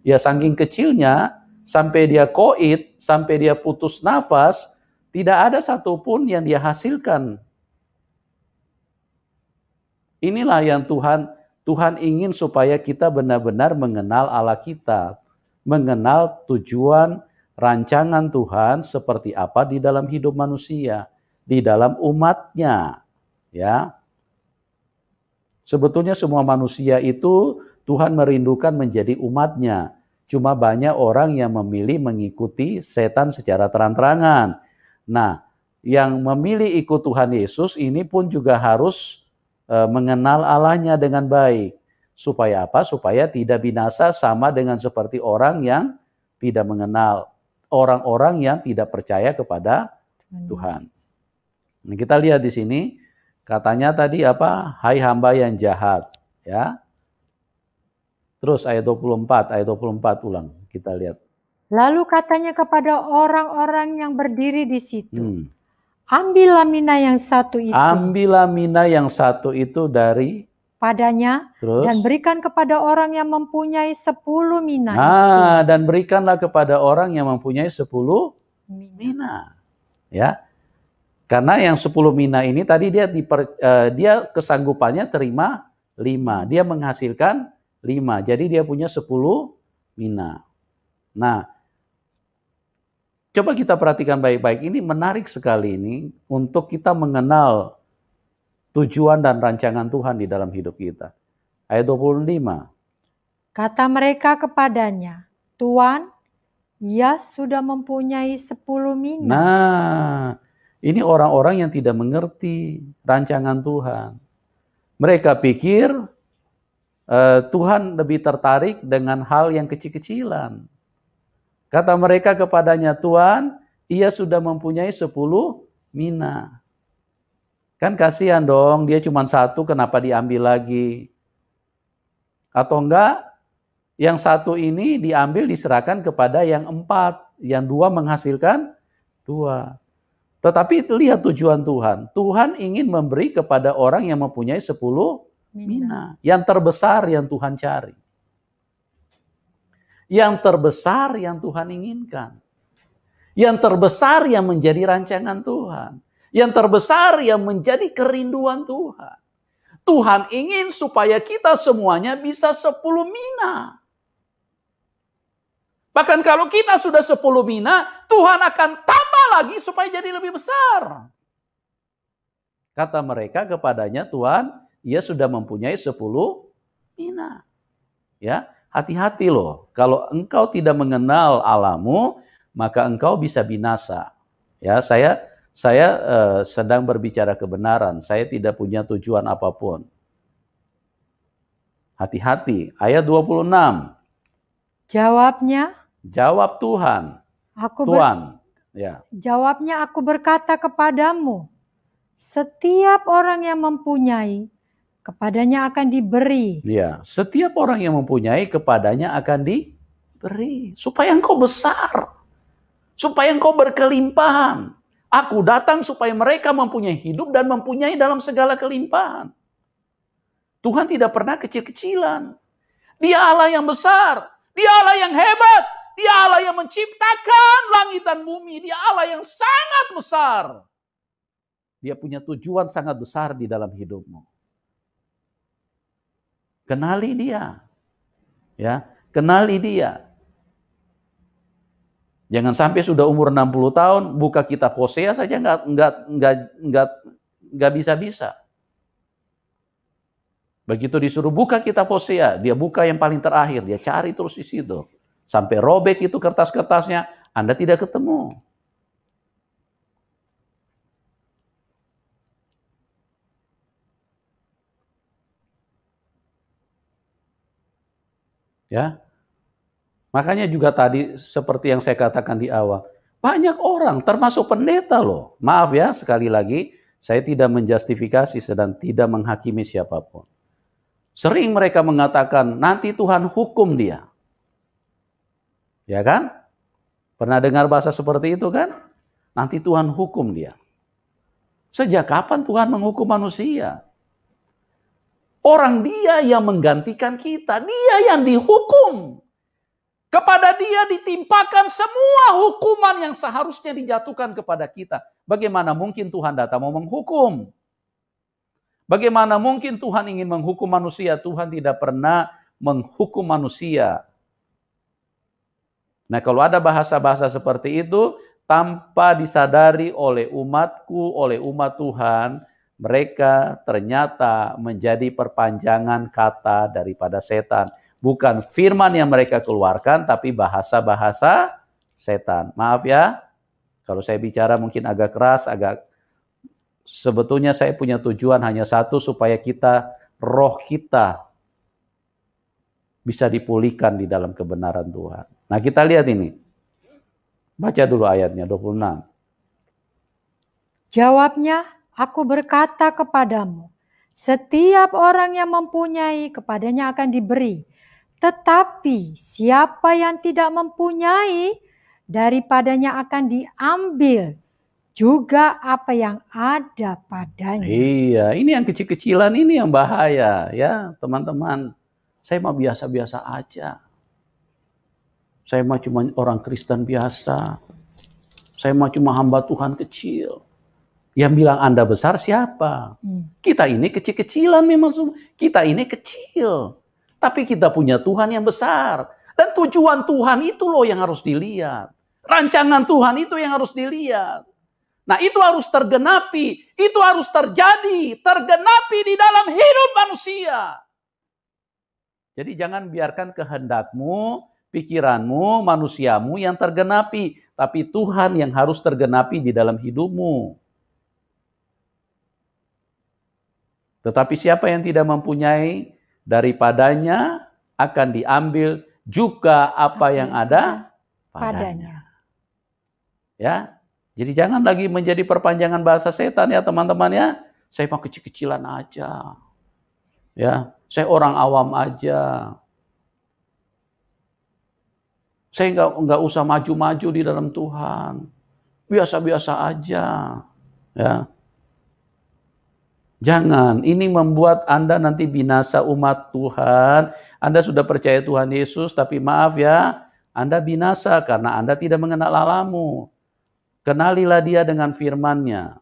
Ya, saking kecilnya, sampai dia koid, sampai dia putus nafas, tidak ada satupun yang dia hasilkan. Inilah yang Tuhan ingin supaya kita benar-benar mengenal Allah kita. Mengenal tujuan rancangan Tuhan seperti apa di dalam hidup manusia. di dalam umatnya. Ya, sebetulnya semua manusia itu Tuhan merindukan menjadi umatnya. Cuma banyak orang yang memilih mengikuti setan secara terang-terangan. Nah, yang memilih ikut Tuhan Yesus ini pun juga harus mengenal Allahnya dengan baik. Supaya apa? Supaya tidak binasa sama dengan seperti orang yang tidak mengenal, orang-orang yang tidak percaya kepada Tuhan. Nah, kita lihat di sini, katanya tadi apa? Hai hamba yang jahat, ya. Terus ayat 24 ulang, kita lihat. Lalu katanya kepada orang-orang yang berdiri di situ, ambillah mina yang satu itu. Ambillah mina yang satu itu dari padanya, terus, dan berikan kepada orang yang mempunyai 10 mina itu. Dan berikanlah kepada orang yang mempunyai 10 mina. Ya. Karena yang 10 mina ini tadi dia kesanggupannya terima 5. Dia menghasilkan 5. Jadi dia punya 10 mina. Nah, coba kita perhatikan baik-baik. Ini menarik sekali ini untuk kita mengenal tujuan dan rancangan Tuhan di dalam hidup kita. Ayat 25. Kata mereka kepadanya, Tuan, ia sudah mempunyai 10 mina. Nah, ini orang-orang yang tidak mengerti rancangan Tuhan. Mereka pikir Tuhan lebih tertarik dengan hal yang kecil-kecilan. Kata mereka kepadanya, Tuan, ia sudah mempunyai 10 mina. Kan kasihan dong, dia cuma 1, kenapa diambil lagi? Atau enggak, yang 1 ini diambil diserahkan kepada yang 4, yang 2 menghasilkan 2. Tetapi lihat tujuan Tuhan. Tuhan ingin memberi kepada orang yang mempunyai 10 mina. Yang terbesar yang Tuhan cari. Yang terbesar yang Tuhan inginkan. Yang terbesar yang menjadi rancangan Tuhan. Yang terbesar yang menjadi kerinduan Tuhan. Tuhan ingin supaya kita semuanya bisa 10 mina. Bahkan kalau kita sudah 10 mina, Tuhan akan tambah lagi supaya jadi lebih besar. Kata mereka kepadanya, Tuhan, ia sudah mempunyai 10 mina. Ya, hati-hati loh. Kalau engkau tidak mengenal Allahmu, maka engkau bisa binasa. Ya, saya sedang berbicara kebenaran. Saya tidak punya tujuan apapun. Hati-hati. Ayat 26. Jawab Tuhan. Jawabnya, aku berkata kepadamu, setiap orang yang mempunyai, kepadanya akan diberi. Ya, setiap orang yang mempunyai, kepadanya akan diberi. Supaya engkau besar. Supaya engkau berkelimpahan. Aku datang supaya mereka mempunyai hidup dan mempunyai dalam segala kelimpahan. Tuhan tidak pernah kecil-kecilan. Dia Allah yang besar. Dia Allah yang hebat. Dia Allah yang menciptakan langit dan bumi. Dia Allah yang sangat besar. Dia punya tujuan sangat besar di dalam hidupmu. Kenali dia. Ya, kenali dia. Jangan sampai sudah umur 60 tahun buka kitab Hosea saja nggak bisa-bisa. Begitu disuruh buka kitab Hosea, dia buka yang paling terakhir, dia cari terus di situ. Sampai robek itu kertas-kertasnya, Anda tidak ketemu. Ya. Makanya juga tadi seperti yang saya katakan di awal, banyak orang termasuk pendeta loh. Maaf ya, sekali lagi saya tidak menjustifikasi dan tidak menghakimi siapapun. Sering mereka mengatakan nanti Tuhan hukum dia. Ya kan? Pernah dengar bahasa seperti itu kan? Nanti Tuhan hukum dia. Sejak kapan Tuhan menghukum manusia? Orang dia yang menggantikan kita, dia yang dihukum. Kepada dia ditimpakan semua hukuman yang seharusnya dijatuhkan kepada kita. Bagaimana mungkin Tuhan datang mau menghukum? Bagaimana mungkin Tuhan ingin menghukum manusia? Tuhan tidak pernah menghukum manusia. Nah, kalau ada bahasa-bahasa seperti itu, tanpa disadari oleh umatku, oleh umat Tuhan, mereka ternyata menjadi perpanjangan kata daripada setan. Bukan firman yang mereka keluarkan, tapi bahasa-bahasa setan. Maaf ya, kalau saya bicara mungkin agak keras, sebetulnya saya punya tujuan hanya satu, supaya roh kita bisa dipulihkan di dalam kebenaran Tuhan. Nah, kita lihat ini. Baca dulu ayatnya 26. Jawabnya, aku berkata kepadamu, setiap orang yang mempunyai kepadanya akan diberi. Tetapi siapa yang tidak mempunyai, daripadanya akan diambil juga apa yang ada padanya. Iya, ini yang kecil-kecilan ini yang bahaya ya teman-teman. Saya mah biasa-biasa aja. Saya mah cuma orang Kristen biasa. Saya mah cuma hamba Tuhan kecil. Yang bilang Anda besar siapa? Kita ini kecil-kecilan memang. Kita ini kecil. Tapi kita punya Tuhan yang besar. Dan tujuan Tuhan itu loh yang harus dilihat. Rancangan Tuhan itu yang harus dilihat. Nah, itu harus tergenapi. Itu harus terjadi. Tergenapi di dalam hidup manusia. Jadi jangan biarkan kehendakmu, pikiranmu, manusiamu yang tergenapi. Tapi Tuhan yang harus tergenapi di dalam hidupmu. Tetapi siapa yang tidak mempunyai, daripadanya akan diambil juga apa yang ada padanya. Ya, jadi jangan lagi menjadi perpanjangan bahasa setan ya teman-teman ya. Saya mah kecil-kecilan aja. Ya, saya orang awam aja. Saya nggak usah maju-maju di dalam Tuhan. Biasa-biasa aja. Ya. Jangan, ini membuat Anda nanti binasa umat Tuhan. Anda sudah percaya Tuhan Yesus, tapi maaf ya, Anda binasa karena Anda tidak mengenal Allahmu. Kenalilah Dia dengan firman-Nya.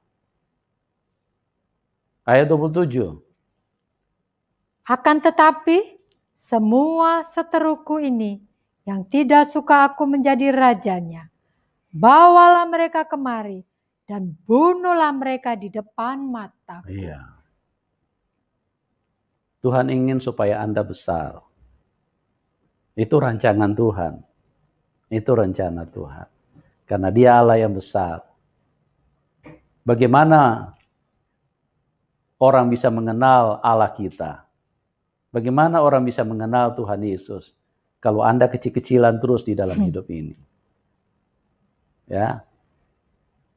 Ayat 27. Akan tetapi, semua seteruku ini yang tidak suka aku menjadi rajanya, bawalah mereka kemari dan bunuhlah mereka di depan mataku. Iya. Tuhan ingin supaya Anda besar. Itu rancangan Tuhan. Itu rencana Tuhan. Karena Dia Allah yang besar. Bagaimana orang bisa mengenal Allah kita? Bagaimana orang bisa mengenal Tuhan Yesus? Kalau Anda kecil-kecilan terus di dalam hidup ini. Ya.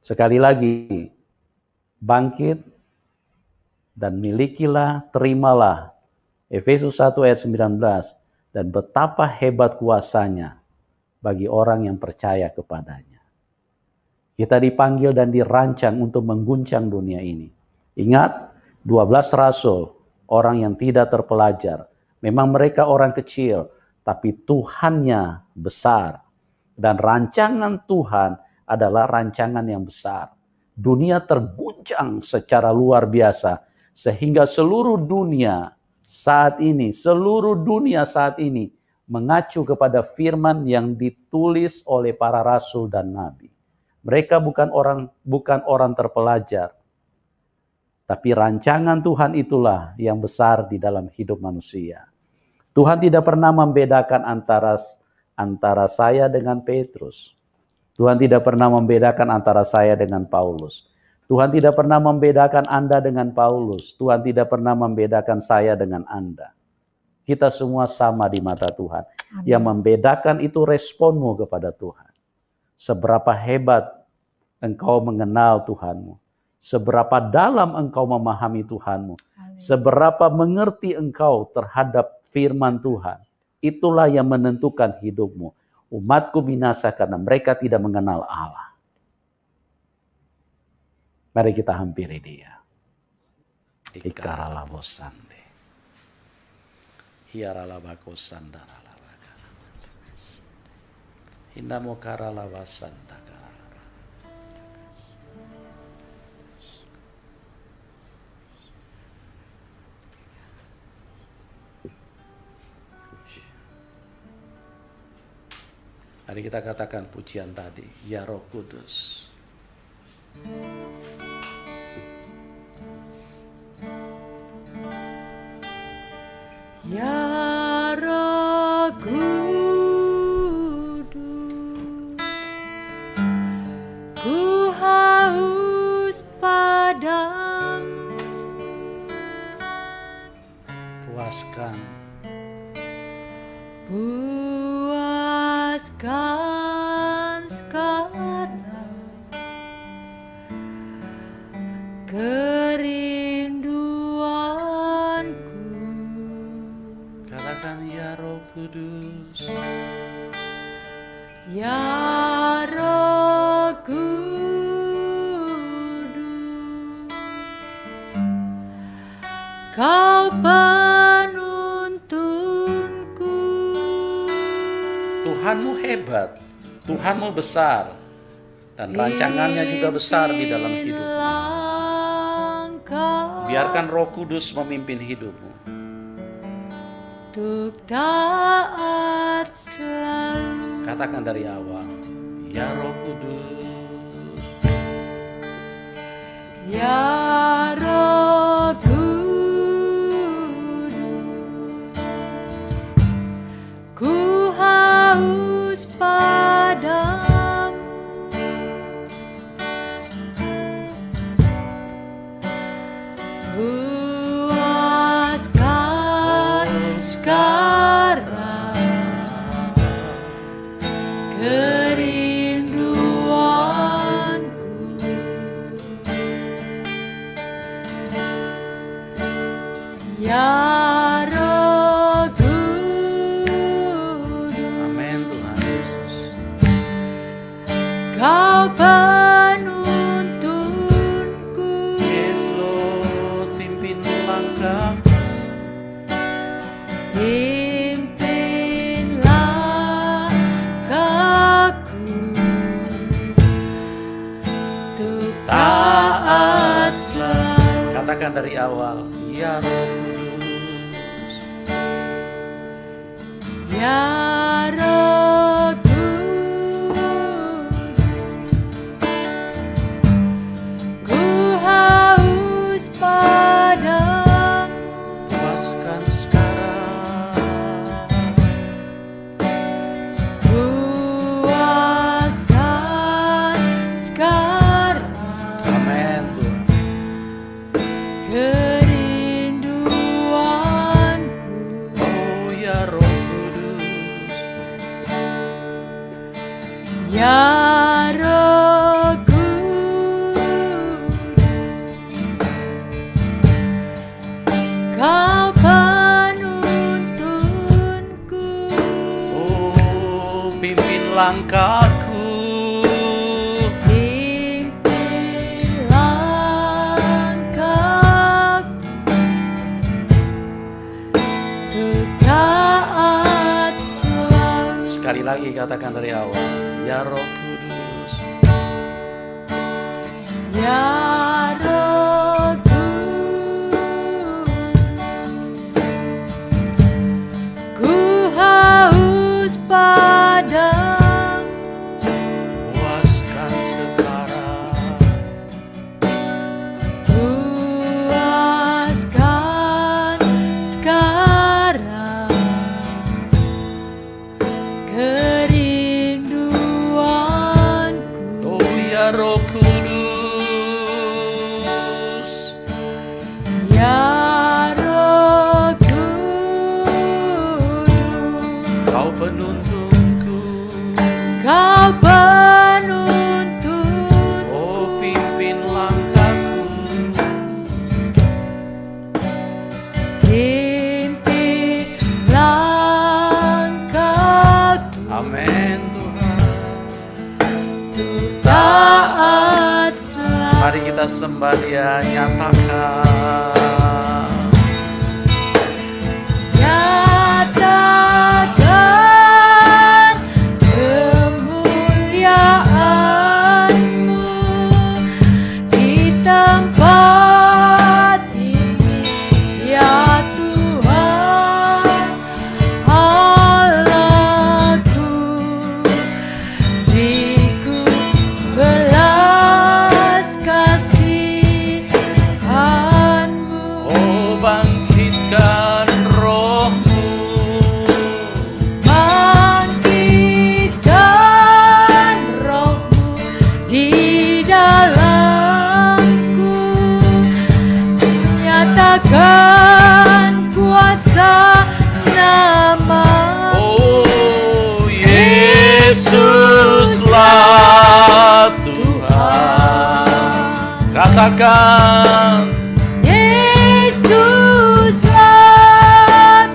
Sekali lagi, bangkit dan milikilah, terimalah Efesus 1 ayat 19, dan betapa hebat kuasanya bagi orang yang percaya kepadanya. Kita dipanggil dan dirancang untuk mengguncang dunia ini. Ingat, 12 rasul, orang yang tidak terpelajar. Memang mereka orang kecil, tapi Tuhannya besar. Dan rancangan Tuhan adalah rancangan yang besar. Dunia terguncang secara luar biasa, sehingga seluruh dunia saat ini mengacu kepada firman yang ditulis oleh para rasul dan nabi. Mereka bukan orang terpelajar, tapi rancangan Tuhan itulah yang besar di dalam hidup manusia. Tuhan tidak pernah membedakan antara saya dengan Petrus. Tuhan tidak pernah membedakan antara saya dengan Paulus. Tuhan tidak pernah membedakan Anda dengan Paulus. Tuhan tidak pernah membedakan saya dengan Anda. Kita semua sama di mata Tuhan. Amin. Yang membedakan itu responmu kepada Tuhan. Seberapa hebat engkau mengenal Tuhanmu. Seberapa dalam engkau memahami Tuhanmu. Amin. Seberapa mengerti engkau terhadap firman Tuhan. Itulah yang menentukan hidupmu. Umatku binasa karena mereka tidak mengenal Allah. Mari kita hampiri Dia. Ikarala bosande. Hiarala bakosanda rala bakaramas. Hindamo karala basanda karala. Mari kita katakan pujian tadi, ya Roh Kudus. Ya Roh Kudus, ku haus padamu. Puaskan sekarang kerinduanku. Katakan ya Roh Kudus. Ya Roh Kudus, Kau penuntunku. Tuhanmu hebat, Tuhanmu besar, dan rancangannya juga besar di dalam hidupmu. Biarkan Roh Kudus memimpin hidupmu. Untuk taat selalu. Katakan dari awal, ya Roh Kudus. Ya Roh Kudus, ku haus padamu. Puaskan sekarang kerinduanku. Ya Roh Kudus, Amin Tuhan Yesus. Kau penuntunku. Yes Lord, pimpin langkah. Pimpinlah aku untuk taat selalu. Katakan dari awal, ya Roh Kudus. Ya Roh Kudus, ku haus padamu. Puaskan sekarang. Puaskan sekarang Amin Tuhan. kerinduanku. Oh ya Roh Kudus. Ya Roh Kudus, Kau penuntunku. Oh, pimpin langkahku. Pimpin langkahku untuk taat selalu. Sekali lagi katakan dari awal, ya Roh Kudus. Ya Roh Kudus, ku haus padamu. Puaskan sekarang. Puaskan sekarang kerinduanku. Oh ya Roh Kudus. Ya Roh Kudus, Kau penuntunku. Kau penuntun. Oh, pimpin langkahku. Pimpin langkahku Amin Tuhan. untuk taat selalu. Mari kita sembah Dia, nyatakan. Nyatakan kemuliaan-Mu di tempat ini, ya Tuhan Allahku. Katakan, Yesuslah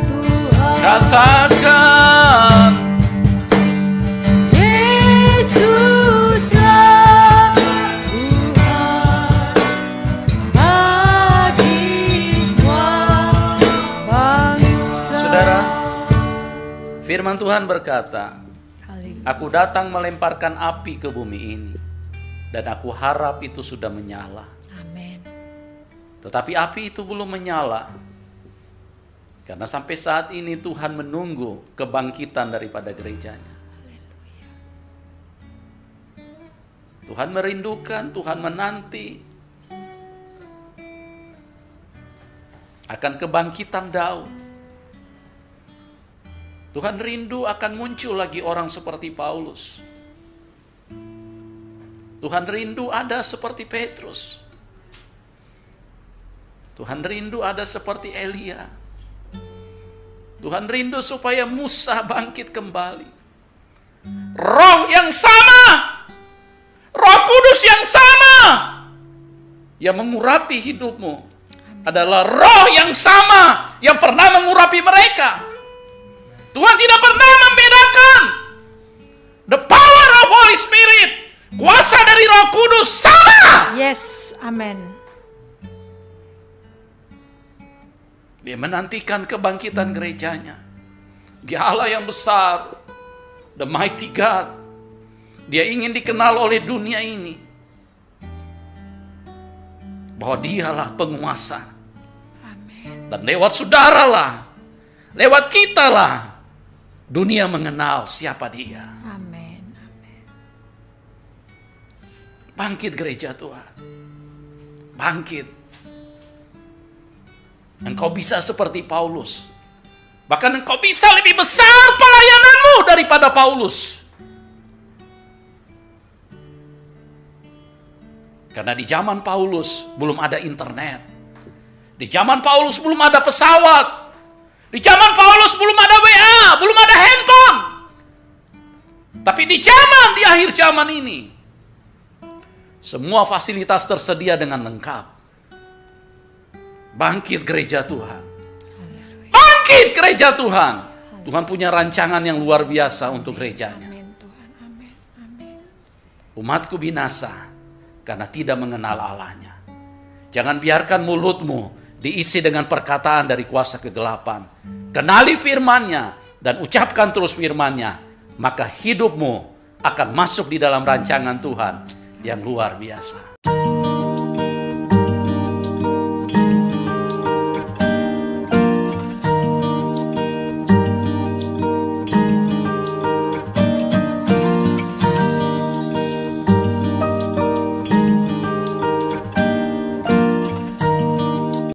Tuhan. katakan, Yesuslah Tuhan bagi semua bangsa. Saudara, firman Tuhan berkata, Haleluya. aku datang melemparkan api ke bumi ini, dan aku harap itu sudah menyala. Amin. Tetapi api itu belum menyala, karena sampai saat ini Tuhan menunggu kebangkitan daripada gerejanya. Tuhan merindukan, Tuhan menanti akan kebangkitan Daud. Tuhan rindu akan muncul lagi orang seperti Paulus. Tuhan rindu ada seperti Petrus. Tuhan rindu ada seperti Elia. Tuhan rindu supaya Musa bangkit kembali. Roh yang sama, Roh Kudus yang sama yang mengurapi hidupmu adalah roh yang sama yang pernah mengurapi mereka. Tuhan tidak pernah membedakan. The power of Holy Spirit, kuasa dari Roh Kudus sama. Yes, amin. Dia menantikan kebangkitan gerejanya. Dia Allah yang besar, the mighty God. Dia ingin dikenal oleh dunia ini bahwa dialah penguasa. Amin. Dan lewat saudaralah, lewat kitalah dunia mengenal siapa dia. Amin. Amin. Bangkit gereja Tuhan. Bangkit. Engkau bisa seperti Paulus. Bahkan engkau bisa lebih besar pelayananmu daripada Paulus. Karena di zaman Paulus belum ada internet. Di zaman Paulus belum ada pesawat. Di zaman Paulus belum ada WA, belum ada handphone. Tapi di akhir zaman ini, semua fasilitas tersedia dengan lengkap. Bangkit gereja Tuhan. Bangkit gereja Tuhan. Tuhan punya rancangan yang luar biasa untuk gerejanya. Amin Tuhan. Amin. Amin. Umatku binasa karena tidak mengenal Allahnya. Jangan biarkan mulutmu diisi dengan perkataan dari kuasa kegelapan. Kenali firman-Nya dan ucapkan terus firman-Nya, maka hidupmu akan masuk di dalam rancangan Tuhan yang luar biasa.